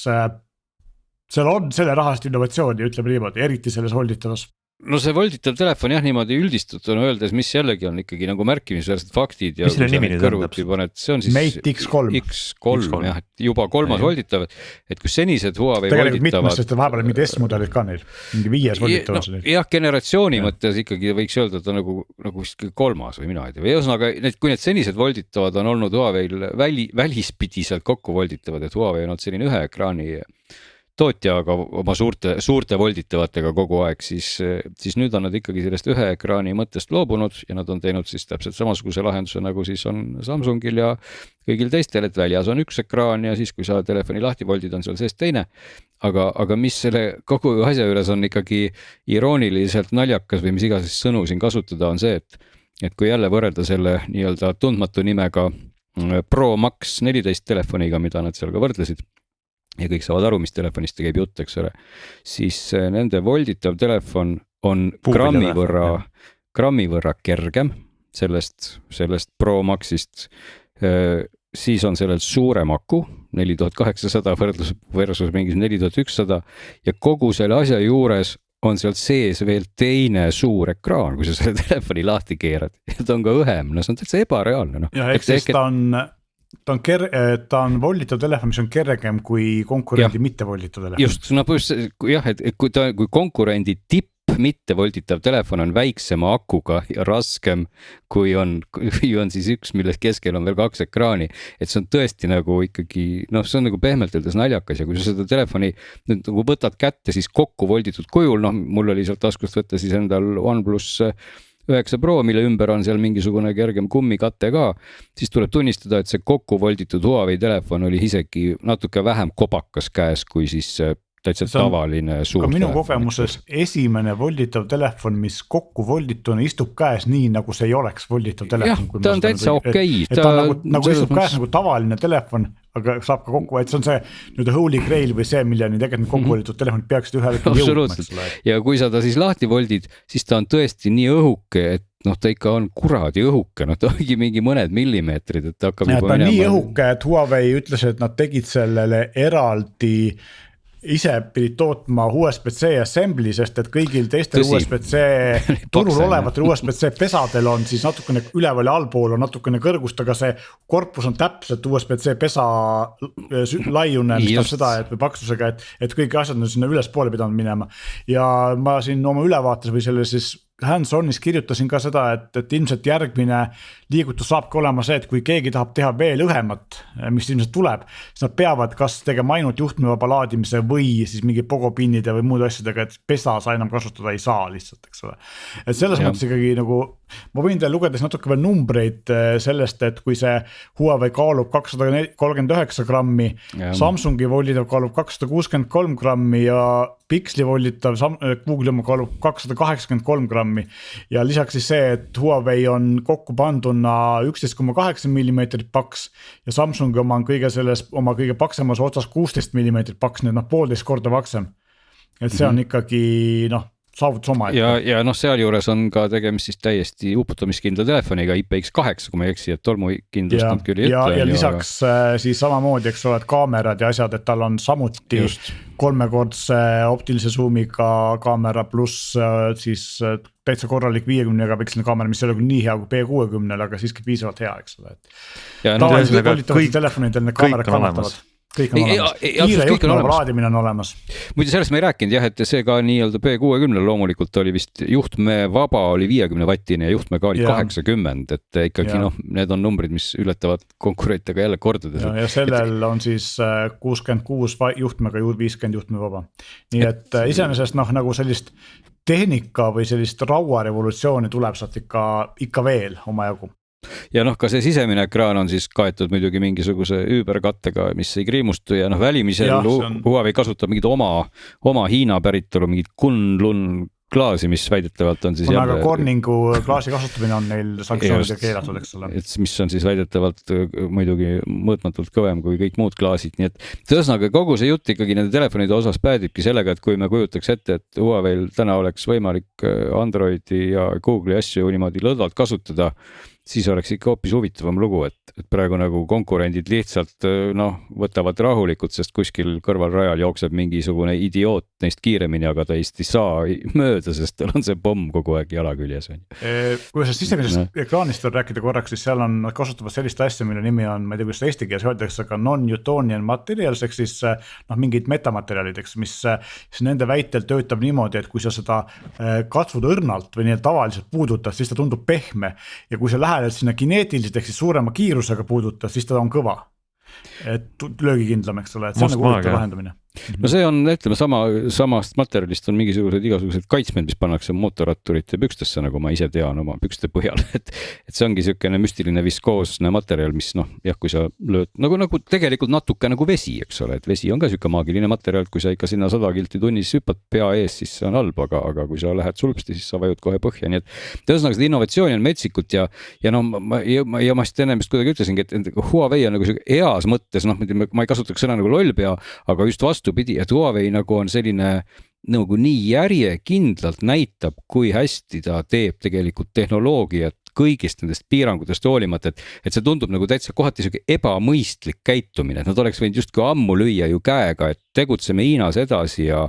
seal on selle rahast innovatsiooni, ütleme niimoodi, eriti selles volditavas. No see volditav telefon jah, niimoodi üldistatuna öeldes, mis jällegi on ikkagi nagu märkimisväärsed faktid ja mis selle nimi nüüd on? See on siis Mate X3 jah, et juba kolmas volditav, et kus senised Huawei tegelikult mitmes, sest vahepeal mingi S-mudelid ka neil, mingi 5 volditav on see. Jah, generatsiooni mõttes ikkagi võiks öelda, et ta nagu kolmas või mina ei tea. Või ühesõnaga, kui need senised volditavad on olnud Huaweil välispidiselt kokku volditavad, et Huawei on olnud selline ühe ekraani tootja, aga oma suurte volditavatega kogu aeg, siis nüüd on nad ikkagi sellest ühe ekraani mõttest loobunud ja nad on teinud siis täpselt samasuguse lahenduse, nagu siis on Samsungil ja kõigil teistel, et väljas on üks ekraan ja siis, kui sa telefoni lahti voldid, on seal sees teine. Aga mis selle kogu asja juures on ikkagi irooniliselt naljakas või mis iganes sõnu siin kasutada, on see, et kui jälle võrrelda selle nii-öelda tundmatu nimega Pro Max 14 telefoniga, mida nad seal ka võrdlesid, ja kõik saavad aru, mis telefonist käib jutt, eks ole, siis nende volditav telefon on grammi võrra kergem sellest Pro Maxist, siis on sellel suurem aku, 4800 versus mingis 4100 ja kogu selle asja juures on seal sees veel teine suur ekraan, kui sa selle telefoni lahti keerad ja ta on ka õhem, no see on täitsa ebareaalne. No. Ja eks ta on volditav telefon, mis on kergem kui konkurendi mitte volditav telefon. Just, no jah, et kui konkurendi tipp mitte volditav telefon on väiksema akuga ja raskem, kui on siis üks, milles keskel on veel 2 ekraani, et see on tõesti nagu ikkagi, noh, see on nagu pehmelt öeldes naljakas ja kui sa seda telefoni nüüd nagu võtad kätte, siis kokku volditud kujul, noh, mul oli sealt taskust võtta siis endal OnePlus 9 Pro, mille ümber on seal mingisugune kergem kummikatte ka, siis tuleb tunnistada, et see kokku volditud Huawei telefon oli isegi natuke vähem kobakas käes, kui siis täitsa tavaline suur telefon. Minu kogemuses esimene volditav telefon, mis kokku voldituna istub käes nii, nagu see ei oleks volditav telefon. Jah, ta on täitsa okei. Ta nagu istub käes nagu tavaline telefon, aga saab ka kokku, et see on see nüüd holy grail või see, milleni tegelikult kokku volditud telefonid peaksid ühele jõudma. Ja kui sa ta siis lahti voldid, siis ta on tõesti nii õhuke, et noh, ta ikka on kuradi õhuke, noh, ta ongi mingi mõned millimeetrid, et ta hakkab juba minema. Nii õhuke, et Huawei ütles, et nad tegid sellele eraldi ise pidid tootma USB-C assembly, sest et kõigil teistel USB-C turul olevatel USB-C pesadel on siis natukene üleval ja allpool on natukene kõrgust, aga see korpus on täpselt USB-C pesa laiune, mis tähendab seda, et või paksusega, et kõik asjad on sinna ülespoole pidanud minema. Ja ma siin oma ülevaates või selle siis hands-onis kirjutasin ka seda, et ilmselt järgmine liigutus saabki olema see, et kui keegi tahab teha veel õhemat, mis ilmselt tuleb, siis nad peavad kas tegema ainult juhtmevaba laadimise või siis mingi pogopinnide või muud asjadega, et pesa sa enam kasutada ei saa lihtsalt, eks ole. Et selles mõttes ikkagi nagu, ma võin teile lugedes natuke veel numbreid sellest, et kui see Huawei kaalub 239 grammi, Samsungi volditav kaalub 263 grammi ja Pixli volditav Google'i oma kaalub 283 grammi ja lisaks siis see, et Huawei on kokku panduna 11,8 mm paks ja Samsungi oma on oma kõige paksemas otsas 16 mm paks, need 1,5 korda paksem. Et see on ikkagi saavutus oma. Ja noh, seal juures on ka tegemist siis täiesti uputamiskindla telefoniga IPX8, kui ma ei eksi, et tolmukindlust nad küll ei ütle. Ja lisaks siis samamoodi, eks ole, et kaamerad ja asjad, et tal on samuti kolmekordse optilise zoomiga kaamera pluss siis täitsa korralik 50 megapiksline kaamera, mis ei ole küll nii hea kui P60, aga siiski piisavalt hea, eks ole. Tavaliselt volitavate telefonidel need kaamerad kannatavad. Kõik on olemas. Kiire juhtmeva laadimine on olemas. Muide sellest ma ei rääkinud jah, et see ka nii-öelda P60 loomulikult oli vist juhtme vaba oli 50 vattine ja juhtme ka oli 80, et ikkagi need on numbrid, mis ületavad konkurentidega jälle kordades. Ja sellel on siis 66 juhtmega 50 juhtme vaba. Nii et iseenesest nagu sellist tehnika või sellist rauarevolutsiooni tuleb sealt ikka veel oma jagu. Ja noh, ka see sisemine ekraan on siis kaetud muidugi mingisuguse üüberkattega, mis ei kriimustu ja välimisel Huawei kasutab mingid oma Hiina päritolu, mingid Kunlun klaasi, mis väidetavalt on siis kuna jälle... Corningu klaasi kasutamine on neil sanktsioonid keelatud, eks ole. Et mis on siis väidetavalt muidugi mõõtmatult kõvem kui kõik muud klaasid, nii et tõesõnaga kogu see jutt ikkagi nende telefonide osas päädibki sellega, et kui me kujutaks ette, et Huawei'l täna oleks võimalik Androidi ja Google'i asju niimoodi lõdvalt kasutada, siis oleks ikka hoopis huvitavam lugu, et praegu nagu konkurendid lihtsalt võtavad rahulikult, sest kuskil kõrvalrajal jookseb mingisugune idioot neist kiiremini, aga ta ei saa mööda, sest tal on see pomm kogu aeg jala küljes. Kui sa sisemisest ekraanist veel rääkida korraks, siis seal on, nad kasutavad sellist asja, mille nimi on, ma ei tea, kuidas eesti keeles öeldakse, aga non-Newtonian materials, ehk siis mingid metamaterjalid, eks, mis nende väitel töötab niimoodi, et kui sa seda katsud õrnalt või nii tavaliselt puudutad, siis ta tundub pehme ja kui sa lähed sinna kineetiliselt ehk siis suurema kiirusega puuduta, siis ta on kõva. Et löögikindlam, eks ole, et see on nagu huvitav lahendamine. No see on, ütleme, samast materjalist on mingisugused igasugused kaitsmed, mis pannakse mootorratturite pükstesse, nagu ma ise tean oma pükste põhjal, et see ongi selline müstiline viskoosne materjal, mis jah, kui sa lööd, nagu tegelikult natuke nagu vesi, eks ole, et vesi on ka siuke maagiline materjal, kui sa ikka sinna 100 kilti tunnis hüppad pea ees, siis see on halb, aga kui sa lähed sulpsti, siis sa vajud kohe põhja, nii et tõesõnaga seda innovatsiooni on metsikut ja ma just enne vist kuidagi ütlesingi, et Huawei on nagu eas mõttes, ma ei kasutaks sõna nagu lollpea, aga just vastupidi, et Huawei nagu on selline nagu nii järjekindlalt näitab, kui hästi ta teeb tegelikult tehnoloogiat kõigist nendest piirangutest hoolimata, et see tundub nagu täitsa kohati selline ebamõistlik käitumine, et nad oleks võinud justkui ammu lüüa ju käega, et tegutseme Hiinas edasi ja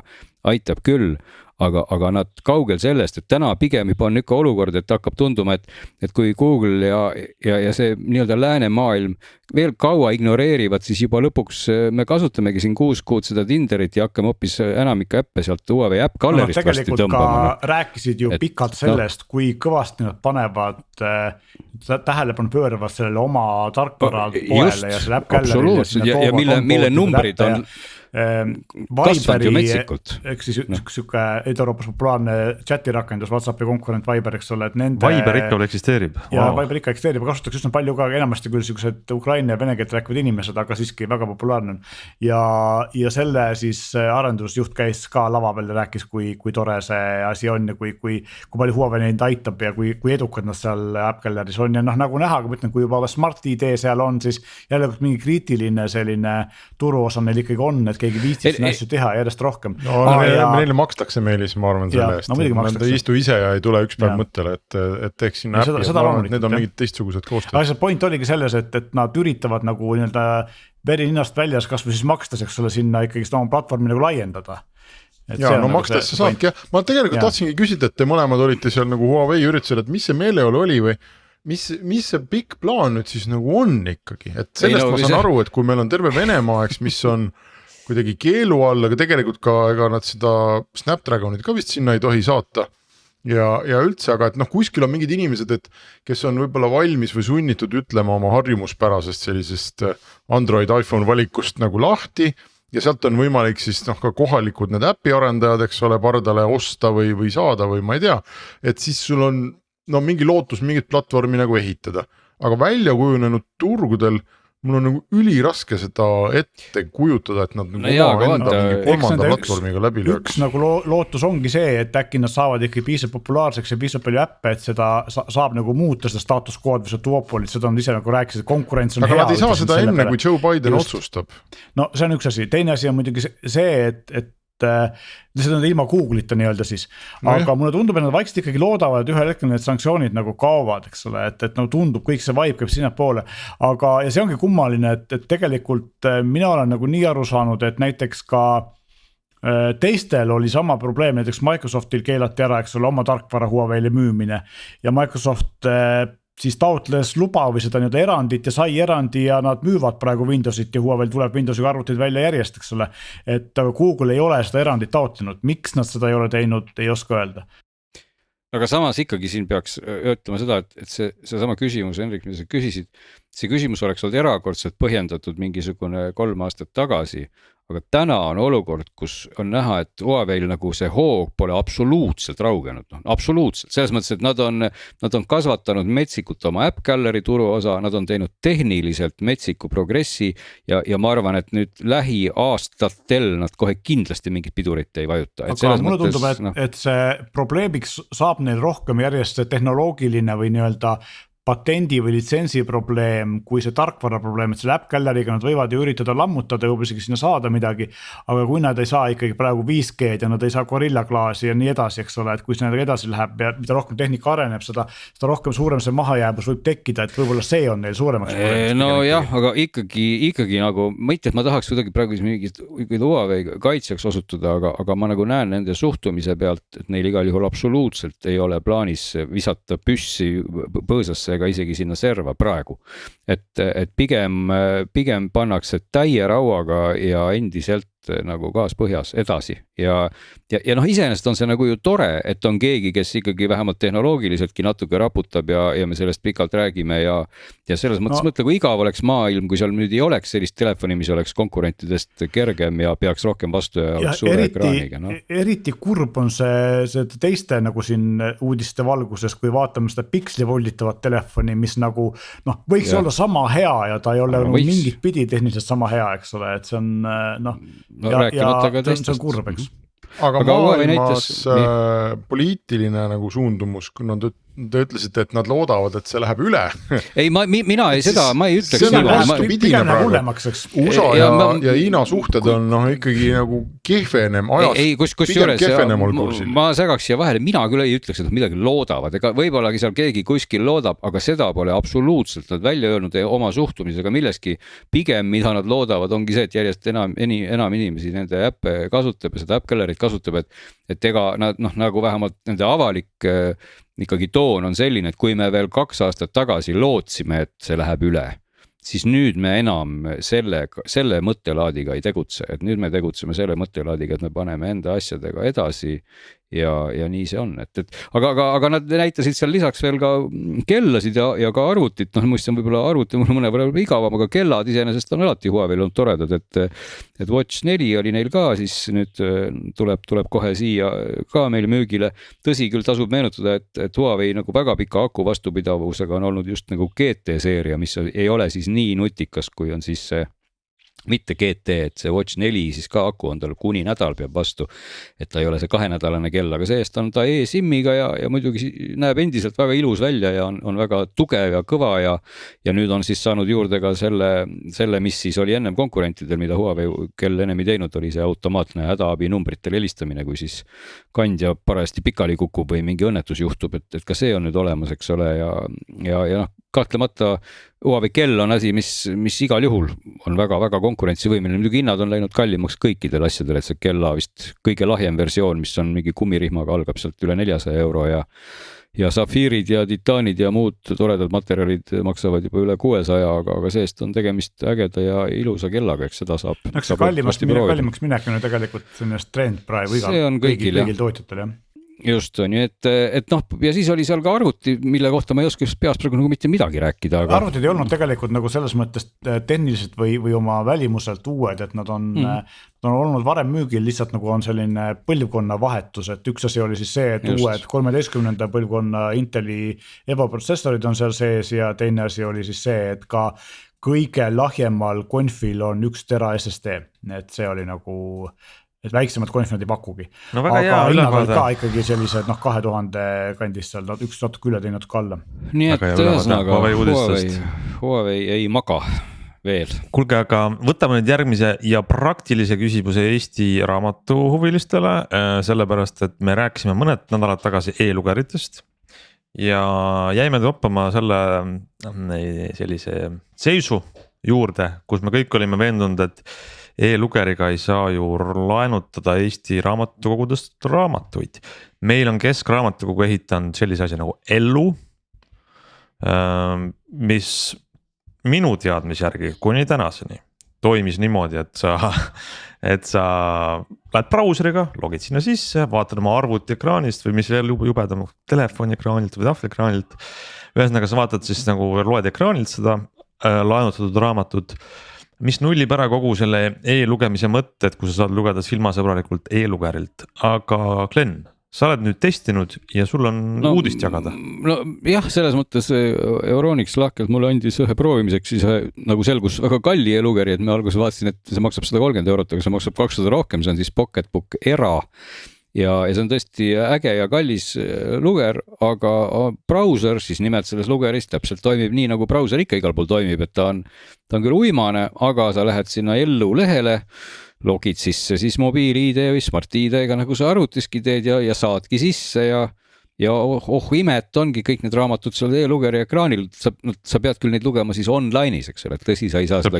aitab küll, aga nad kaugel sellest, et täna pigem juba on ikka olukord, et hakkab tunduma, et kui Google ja see nii-öelda läänemaailm veel kaua ignoreerivad, siis juba lõpuks me kasutamegi siin 6 kuud seda Tinderit ja hakkame hoopis enamikku äppe sealt Huawei äpp gallerist varsti tõmbama. Rääkisid ju pikalt sellest, kui kõvasti nad panevad tähelepanu pööravad sellele oma tarkvara poele ja selle äpp gallerile. Ja mille numbrid on kasvanud ju metsikult. Eks siis siuke Euroopas populaarne chatirakendus, WhatsAppi konkurent Viber, eks ole, et nende... Viber ikka veel eksisteerib. Ja Viber ikka eksisteerib, kasutatakse üsna palju ka enamasti küll siuksed Ukraina ja vene keelt rääkivad inimesed, aga siiski väga populaarne on. Ja selle siis arendusjuht käis ka lava peal ja rääkis, kui tore see asi on ja kui palju Huawei neid aitab ja kui edukad nad seal App Galleris on ja nagu näha, kui ütlen, kui juba Smart ID seal on, siis jälle mingi kriitiline selline turuosa neil ikkagi on, et keegi viitsis sinna asju teha järjest rohkem. No, neile makstakse Meelis, ma arvan selle eest. Nad ei istu ise ja ei tule üks päev mõttele, et teeks sinna äppi ja ma arvan, et need on mingid teistsugused koostööd. Aga see point oligi selles, et nad üritavad nagu nii-öelda verininnast väljas kas või siis makstaseks selle sinna ikkagi seda oma platvormi nagu laiendada. Ja no makstesse saabki jah. Ma tegelikult tahtsingi küsida, et te mõlemad olite seal nagu Huawei üritusel, et mis see meeleolu oli või mis see pikk plaan nüüd siis nagu on ikkagi, et sellest ma saan aru, et kui meil on terve Venemaa, eks, mis on kuidagi keelu all, aga tegelikult ka ega nad seda Snapdragonit ka vist sinna ei tohi saata ja üldse, aga et kuskil on mingid inimesed, et kes on võib-olla valmis või sunnitud ütlema oma harjumuspärasest sellisest Android, iPhone valikust nagu lahti ja sealt on võimalik siis ka kohalikud need äpi arendajad, eks ole, pardale osta või saada või ma ei tea, et siis sul on mingi lootus mingit platvormi nagu ehitada, aga välja kujunenud turgudel mul on nagu üliraske seda ette kujutada, et nad kolmanda platvormiga läbi lööks. Üks nagu lootus ongi see, et äkki nad saavad ikka piisab populaarseks ja piisab palju äppe, et seda saab nagu muuta seda status quo'd või seda duopolit, seda on ise nagu rääkisid, konkurents on aga hea. Aga nad ei saa seda enne, kui Joe Biden otsustab. No see on üks asi, teine asi on muidugi see, et seda on ilma Google'ita nii-öelda siis, aga mulle tundub, et nad vaikselt ikkagi loodavad, et ühel hetkel need sanktsioonid nagu kaovad, eks ole, et nagu tundub, kõik see vibe käib sinna poole, aga ja see ongi kummaline, et tegelikult mina olen nagu nii aru saanud, et näiteks ka teistel oli sama probleem, näiteks Microsoftil keelati ära, eks ole, oma tarkvara Huawei'le müümine ja Microsoft siis taotles luba või seda nii-öelda erandit ja sai erandi ja nad müüvad praegu Windowsit ja Huawei tuleb Windowsi arvutid välja järjest, eks ole. Et Google ei ole seda erandit taotlenud, miks nad seda ei ole teinud, ei oska öelda. Aga samas ikkagi siin peaks ütlema seda, et see sama küsimus, Henrik, mida sa küsisid, see küsimus oleks olnud erakordselt põhjendatud mingisugune 3 aastat tagasi, aga täna on olukord, kus on näha, et Huawei'l nagu see hoog pole absoluutselt raugenud, absoluutselt, selles mõttes, et nad on kasvatanud metsikult oma App Gallery turuosa, nad on teinud tehniliselt metsiku progressi ja ma arvan, et nüüd lähiaastatel nad kohe kindlasti mingit pidurit ei vajuta. Aga mulle tundub, et see probleemiks saab neil rohkem järjest see tehnoloogiline või nii-öelda patendi või litsentsi probleem, kui see tarkvara probleem, et selle App Gallery'ga nad võivad ju üritada lammutada ja isegi sinna saada midagi, aga kui nad ei saa ikkagi praegu 5G-d ja nad ei saa Gorilla Glassi ja nii edasi, eks ole, et kui see nendega edasi läheb ja mida rohkem tehnika areneb, seda rohkem suurem see mahajääbus võib tekkida, et võib-olla see on neil suuremaks probleemiks. No jah, aga ikkagi nagu, mitte, et ma tahaks kuidagi praegu mingit Huawei kaitsjaks osutuda, aga ma nagu näen nende suhtumise pealt, et neil igal juhul absoluutselt ei ole plaanis visata püssi põõsasse ega isegi sinna serva praegu, et pigem pannakse täie rauaga ja endiselt nagu gaas põhjas edasi ja noh, iseenesest on see nagu ju tore, et on keegi, kes ikkagi vähemalt tehnoloogiliseltki natuke raputab ja me sellest pikalt räägime ja selles mõttes mõtle, kui igav oleks maailm, kui seal nüüd ei oleks sellist telefoni, mis oleks konkurentidest kergem ja peaks rohkem vastu ja oleks suure ekraaniga. No. Eriti kurb on see teiste nagu siin uudiste valguses, kui vaatame seda piksli volditavat telefoni, mis nagu võiks olla sama hea ja ta ei ole mingit pidi tehniliselt sama hea, eks ole, et see on ja see on kurb, eks. Aga maailmas poliitiline nagu suundumus, kui te ütlesite, et nad loodavad, et see läheb üle. Ei, mina ei ütleks. See on vastupidine praegu. USA ja Hiina suhted on ikkagi nagu kehvenem ajast. Ma segaks siia vahele, mina küll ei ütleks, et midagi loodavad, ega võibollagi seal keegi kuskil loodab, aga seda pole absoluutselt nad välja öelnud oma suhtumisega milleski. Pigem, mida nad loodavad, ongi see, et järjest enam inimesi nende äppe kasutab ja seda App Gallery't kasutab, et ega nad nagu vähemalt nende avalik ikkagi toon on selline, et kui me veel 2 aastat tagasi lootsime, et see läheb üle, siis nüüd me enam selle mõttelaadiga ei tegutse, et nüüd me tegutseme selle mõttelaadiga, et me paneme enda asjadega edasi ja nii see on, aga nad näitasid seal lisaks veel ka kellasid ja ka arvutit, muistan võib-olla arvuti mul mõnevõrra igavam, aga kellad iseenesest on alati Huawei'l olnud toredad, et Watch 4 oli neil ka, siis nüüd tuleb kohe siia ka meil müügile. Tõsi küll tasub meenutada, et Huawei nagu väga pika aku vastupidavusega on olnud just nagu GT seeria, mis ei ole siis nii nutikas, kui on siis see mitte GT, et see Watch 4 siis ka aku on tal kuni nädal peab vastu, et ta ei ole see 2-nädalane kell, aga seest on ta e-SIM-iga ja muidugi näeb endiselt väga ilus välja ja on väga tugev ja kõva ja nüüd on siis saanud juurde ka selle, mis siis oli ennem konkurentidel, mida Huawei kell ennem ei teinud, oli see automaatne hädaabi numbritel helistamine, kui siis kandja parajasti pikali kukub või mingi õnnetus juhtub, et ka see on nüüd olemas, eks ole, ja kahtlemata Huawei kell on asi, mis igal juhul on väga-väga konkurentsivõimeline, muidugi hinnad on läinud kallimaks kõikidel asjadel, et see kella vist kõige lahjem versioon, mis on mingi kummirihmaga, algab sealt üle 400 euro ja safiirid ja titaanid ja muud toredad materjalid maksavad juba üle 600, aga seest on tegemist ägeda ja ilusa kellaga, eks seda saab. See kallimaks minek on ju tegelikult selline trend praegu kõigil tootjatel, jah. Just on ju, et ja siis oli seal ka arvuti, mille kohta ma ei oska peast praegu nagu mitte midagi rääkida. Aga arvutid ei olnud tegelikult nagu selles mõttes tehniliselt või oma välimuselt uued, et nad on olnud varem müügil, lihtsalt nagu on selline põlvkonna vahetus, et üks asi oli siis see, et uued 13. põlvkonna Inteli Evo protsessorid on seal sees ja teine asi oli siis see, et ka kõige lahjemal konfil on 1 tera SSD, et see oli nagu et väiksemad konfid ei pakugi. No väga aga hinnad olid ka ikkagi sellised 2000 kandist seal, üks natuke üle, teine natuke alla. Nii et ühesõnaga Huawei ei maga veel. Kuulge, aga võtame nüüd järgmise ja praktilise küsimuse Eesti raamatuhuvilistele, sellepärast, et me rääkisime mõned nädalad tagasi e-lugeritest ja jäime toppama sellise seisu juurde, kus me kõik olime veendunud, et e-lugeriga ei saa ju laenutada Eesti raamatukogudest raamatuid. Meil on Keskraamatukogu ehitanud sellise asja nagu Ellu, mis minu teadmise järgi kuni tänaseni toimis niimoodi, et sa lähed brauseriga, logid sinna sisse, vaatad oma arvuti ekraanist või mis veel jubedam telefoni ekraanilt või tahvli ekraanilt. Ühesõnaga sa vaatad siis nagu loed ekraanilt seda laenutatud raamatut. mis nullib ära kogu selle e-lugemise mõtted, kui sa saad lugeda silmasõbralikult e-lugerilt, aga Glen, sa oled nüüd testinud ja sul on uudist jagada. No jah, selles mõttes Euronix lahkelt mulle andis ühe proovimiseks, siis nagu selgus väga kalli e-lugeri, et me alguses vaatasin, et see maksab 130 €, aga see maksab 200 rohkem, see on siis Pocketbook Era. Ja see on tõesti äge ja kallis luger, aga brauser siis nimelt selles lugeris täpselt toimib nii, nagu brauser ikka igal pool toimib, et ta on küll uimane, aga sa lähed sinna Ellu lehele, logid sisse siis mobiil-ID või smart-ID-ga, nagu sa arvutiski teed ja saadki sisse ja imet ongi kõik need raamatud seal e-lugeri ekraanil, sa pead küll neid lugema siis online'is, eks ole, et tõsi, sa ei saa seda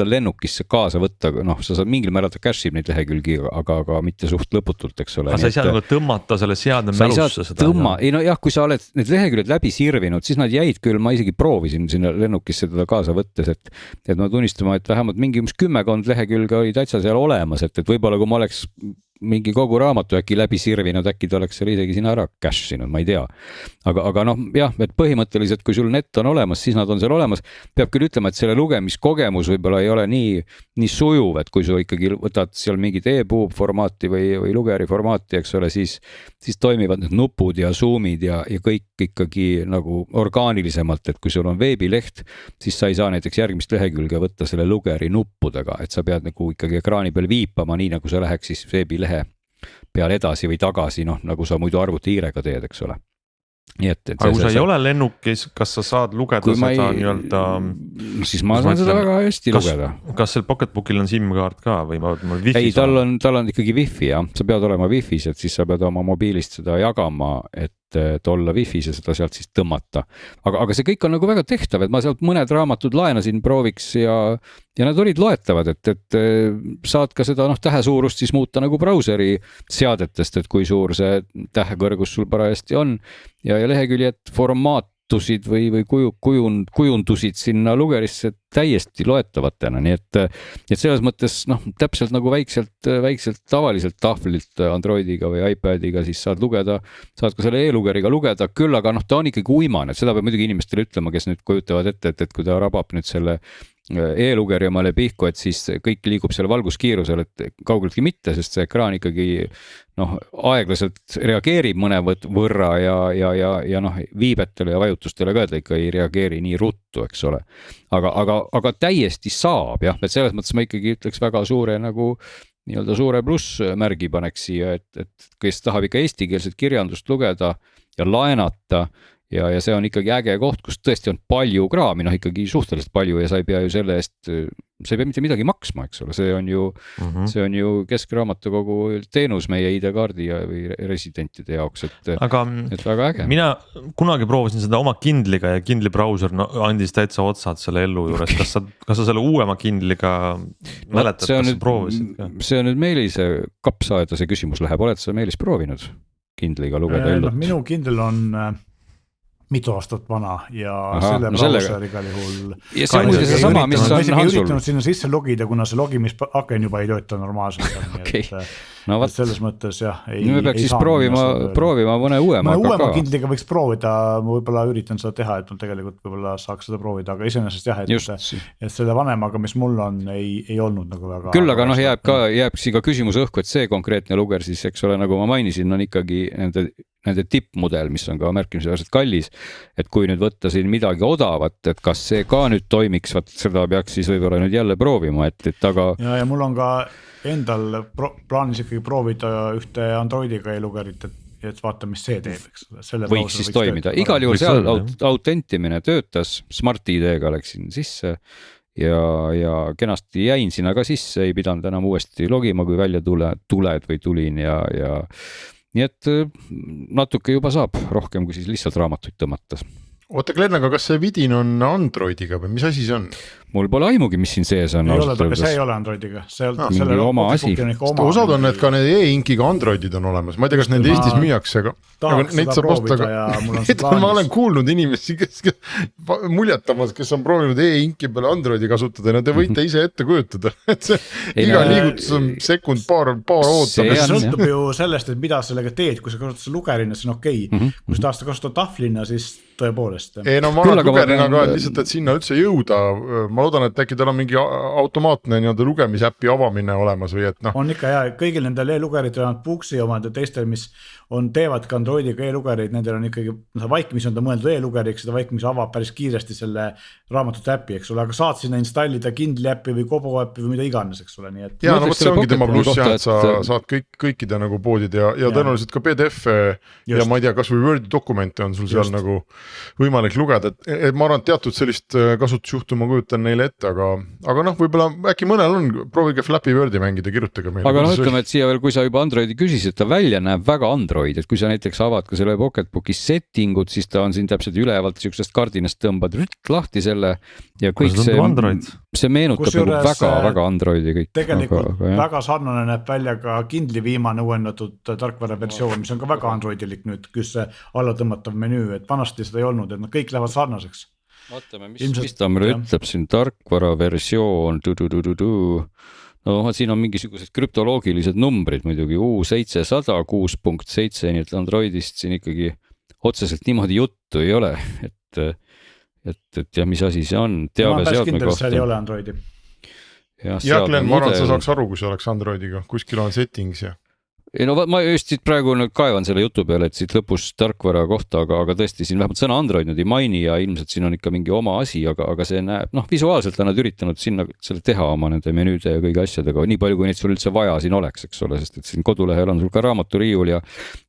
lennukisse kaasa võtta, noh, sa saad mingil määral ta cache ib neid lehekülgi, aga mitte suht lõputult, eks ole. Aga sa ei saa nagu tõmmata selle seadme mälusse seda. Ei no jah, kui sa oled need leheküljed läbi sirvinud, siis nad jäid küll, ma isegi proovisin sinna lennukisse teda kaasa võttes, et ma tunnistama, et vähemalt mingi 10 lehekülge oli täitsa seal olemas, et võib-olla kui ma oleks mingi kogu raamatu äkki läbi sirvinud, äkki ta oleks seal isegi sinna ära cache inud, ma ei tea. Aga noh, jah, et põhimõtteliselt, kui sul net on olemas, siis nad on seal olemas. Peab küll ütlema, et selle lugemiskogemus võib-olla ei ole nii sujuv, et kui sa ikkagi võtad seal mingid e-pub formaati või lugeri formaati, eks ole, siis toimivad need nupud ja zoomid ja kõik ikkagi nagu orgaanilisemalt, et kui sul on veebileht, siis sa ei saa näiteks järgmist lehekülge võtta selle lugeri nuppudega, et sa pead nagu ikkagi ekraani peal viipama, nii nagu sa läheks siis veebilehe peal edasi või tagasi, noh, nagu sa muidu arvutihiirega teed, eks ole. Aga kui sa ei ole lennukis, kas sa saad lugeda seda nii-öelda? Siis ma saan seda väga hästi lugeda. Kas seal Pocketbookil on SIM-kaart ka või wifi? Ei, tal on ikkagi wifi, jah. Sa pead olema wifis, et siis sa pead oma mobiilist seda jagama, et olla wifis ja seda sealt siis tõmmata. Aga see kõik on nagu väga tehtav, et ma sealt mõned raamatud laenasin prooviks ja nad olid loetavad, et saad ka seda tähesuurust siis muuta nagu brauseri seadetest, et kui suur see tähekõrgus sul parajasti on ja leheküljed formaatusid või kujundusid sinna lugerisse täiesti loetavatena, nii et selles mõttes täpselt nagu väikselt tavaliselt tahvlilt Androidiga või iPadiga siis saad ka selle e-lugeriga lugeda, küll aga ta on ikkagi uimane, et seda peab muidugi inimestele ütlema, kes nüüd kujutavad ette, et kui ta rabab nüüd selle e-lugeri omale pihku, et siis kõik liigub selle valguskiirusel, et kaugeltki mitte, sest see ekraan ikkagi aeglaselt reageerib mõne võrra ja viibetele ja vajutustele ka, et ta ikka ei reageeri nii ruttu, eks ole. Aga täiesti saab, jah, et selles mõttes ma ikkagi ütleks väga suure nagu nii-öelda suure plussmärgi paneks siia, et kes tahab ikka eestikeelset kirjandust lugeda ja laenata ja see on ikkagi äge koht, kus tõesti on palju kraami, ikkagi suhteliselt palju ja sa ei pea ju selle eest, sa ei pea mitte midagi maksma, eks ole, see on ju Keskraamatukogu teenus meie ID-kaardi või residentide jaoks, et väga äge. Mina kunagi proovisin seda oma Kindliga ja Kindli brauser andis täitsa otsad selle Ellu juures, kas sa selle uuema Kindliga mäletad, kas sa proovisid ka? See on nüüd Meelise kapsaaeda see küsimus läheb, oled sa Meelis proovinud Kindliga lugeda Ellut? Minu Kindl on mitu aastat vana ja selle brauser igal juhul. Ja see on muidu see sama, mis on Hansul. Üritanud sinna sisse logida, kuna see logimisaken juba ei tööta normaalselt. Okay. Selles mõttes jah. Me peaks siis proovima mõne uuema. Uuema Kindliga võiks proovida, ma võib-olla üritan seda teha, et ma tegelikult võib-olla saaks seda proovida, aga iseenesest jah, et selle vanemaga, mis mul on, ei olnud nagu väga. Küll, aga jääb siga küsimus õhku, et see konkreetne luger siis, eks ole, nagu ma mainisin, on ikkagi nende tippmudel, mis on ka märkimisväärselt kallis, et kui nüüd võtta siin midagi odavat, et kas see ka nüüd toimiks, seda peaks siis võib-olla nüüd jälle proovima, et aga. Ja mul on ka endal plaanis ikkagi proovida ühte Androidiga e-lugerit, et vaata, mis see teeb, eks. Võiks siis toimida. Igal juhul seal autentimine töötas, Smart-ID-ga läksin sisse ja kenasti jäin sinna ka sisse, ei pidanud enam uuesti logima, kui välja tuled või tulin ja nii et natuke juba saab rohkem, kui siis lihtsalt raamatuid tõmmata. Oota, Glen, aga kas see vidin on Androidiga või mis asi see on? Mul pole aimugi, mis siin sees on. See ei ole Androidiga. Mingi oma asi. Osad on need ka need e-inkiga Androidid on olemas. Ma ei tea, kas need Eestis müüakse, aga neid saab osta. Ma olen kuulnud inimesi, kes muljatamas, kes on proovinud e-inki peale Androidi kasutada ja te võite ise ette kujutada. Iga liigutus on sekund, paar ootab. See sõltub ju sellest, et mida sellega teed, kui sa kasutad lugerina, siis on okei. Kui sa tahad kasutada tahvlina, siis tõepoolest. ei no ma arvan, et lugerina ka, et lihtsalt, et sinna üldse jõuda, ma loodan, et äkki tal on mingi automaatne nii-öelda lugemisäpi avamine olemas või et noh. on ikka ja kõigil nendel e-lugeritel on Booksi omad ja teistel, mis teevad ka Androidiga e-lugerid, nendel on ikkagi, vaikimis on ta mõeldud e-lugeriks, seda vaikimis avab päris kiiresti selle raamatute äpi, eks ole, aga saad sinna installida Kindli äppi või Kobo äppi või mida iganes, eks ole, nii et. Ja no võt see ongi tema pluss jah, et sa saad kõikide nagu poodid ja tõenäoliselt ka PDF ja ma ei tea, kas või Wordi dokumente on sul seal nagu võimalik lugeda, et ma arvan, et teatud sellist kasutusjuhtu ma kujutan neile ette, aga noh, võib-olla äkki mõnel on, proovige Flappy Wordi mängida, kirjutage meile. Aga noh, ütleme, et siia veel, kui sa juba Androidi küsisid, ta välja näeb väga Android, et kui sa näiteks avad ka selle Pocketbooki settingud, siis ta on siin täpselt ülevalt siuksest kardinast tõmbad lahti selle ja kõik see meenutab nagu väga Androidi kõik. Tegelikult väga sarnane näeb välja ka Kindli viimane uuendatud tarkvara versioon, mis on ka väga androidilik nüüd, kus see allatõmmatav menüü, et vanasti seda ei olnud, et nad kõik lähevad sarnaseks. Vaatame, mis ta meile ütleb siin, tarkvara versioon, no siin on mingisugused krüptoloogilised numbrid muidugi, U700 6.7, nii et Androidist siin ikkagi otseselt niimoodi juttu ei ole, et ja mis asi see on, teave seadme kohta. Seal ei ole Androidi. Ja Glen, ma arvan, sa saaks aru, kui see oleks Androidiga, kuskil on settings ja. Ei no ma just siit praegu kaevan selle jutu peale, et siit lõpus tarkvara kohta, aga tõesti siin vähemalt sõna Android nüüd ei maini ja ilmselt siin on ikka mingi oma asi, aga see näeb, noh visuaalselt on nad üritanud sinna selle teha oma nende menüüde ja kõigi asjadega, nii palju kui neid sul üldse vaja siin oleks, eks ole, sest et siin kodulehel on sul ka raamaturiiul ja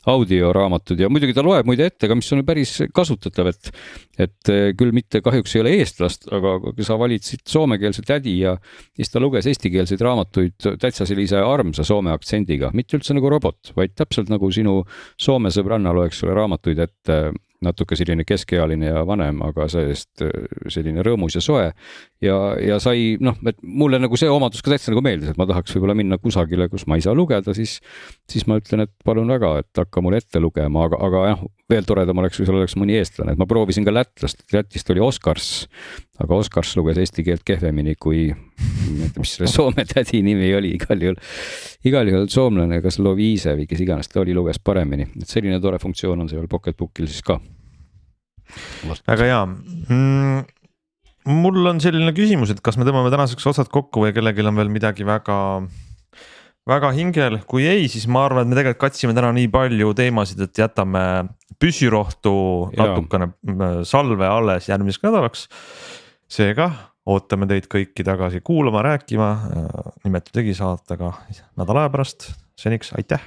audioraamatud ja muidugi ta loeb muide ette ka, mis on päris kasutatav, et küll mitte kahjuks ei ole eestlast, aga sa valid siit soomekeelse tädi ja siis ta luges eestikeelseid raamatuid täitsa sellise armsa soome aktsendiga, mitte üldse nagu robot, vaid täpselt nagu sinu Soome sõbranna loeks sulle raamatuid ette, natuke selline keskealine ja vanem, aga see-eest selline rõõmus ja soe ja sai, noh, et mulle nagu see omadus ka täitsa nagu meeldis, et ma tahaks võib-olla minna kusagile, kus ma ei saa lugeda, siis ma ütlen, et palun väga, et hakka mulle ette lugema, aga jah, veel toredam oleks, kui seal oleks mõni eestlane, et ma proovisin ka Lätist oli Oskars, aga Oskars luges eesti keelt kehvemini kui, mis selle Soome tädi nimi oli, igal juhul soomlane, kas Loviise või kes iganes ta oli, luges paremini, et selline tore funktsioon on seal Pocketbookil siis ka. Väga hea. Mul on selline küsimus, et kas me tõmbame tänaseks otsad kokku või kellelgi on veel midagi väga hingel, kui ei, siis ma arvan, et me tegelikult katsime täna nii palju teemasid, et jätame püsirohtu natukene salve alles järgmiseks nädalaks. Seega ootame teid kõiki tagasi kuulama, rääkima, nimetu tegi saatega nädala aja pärast. Seniks aitäh!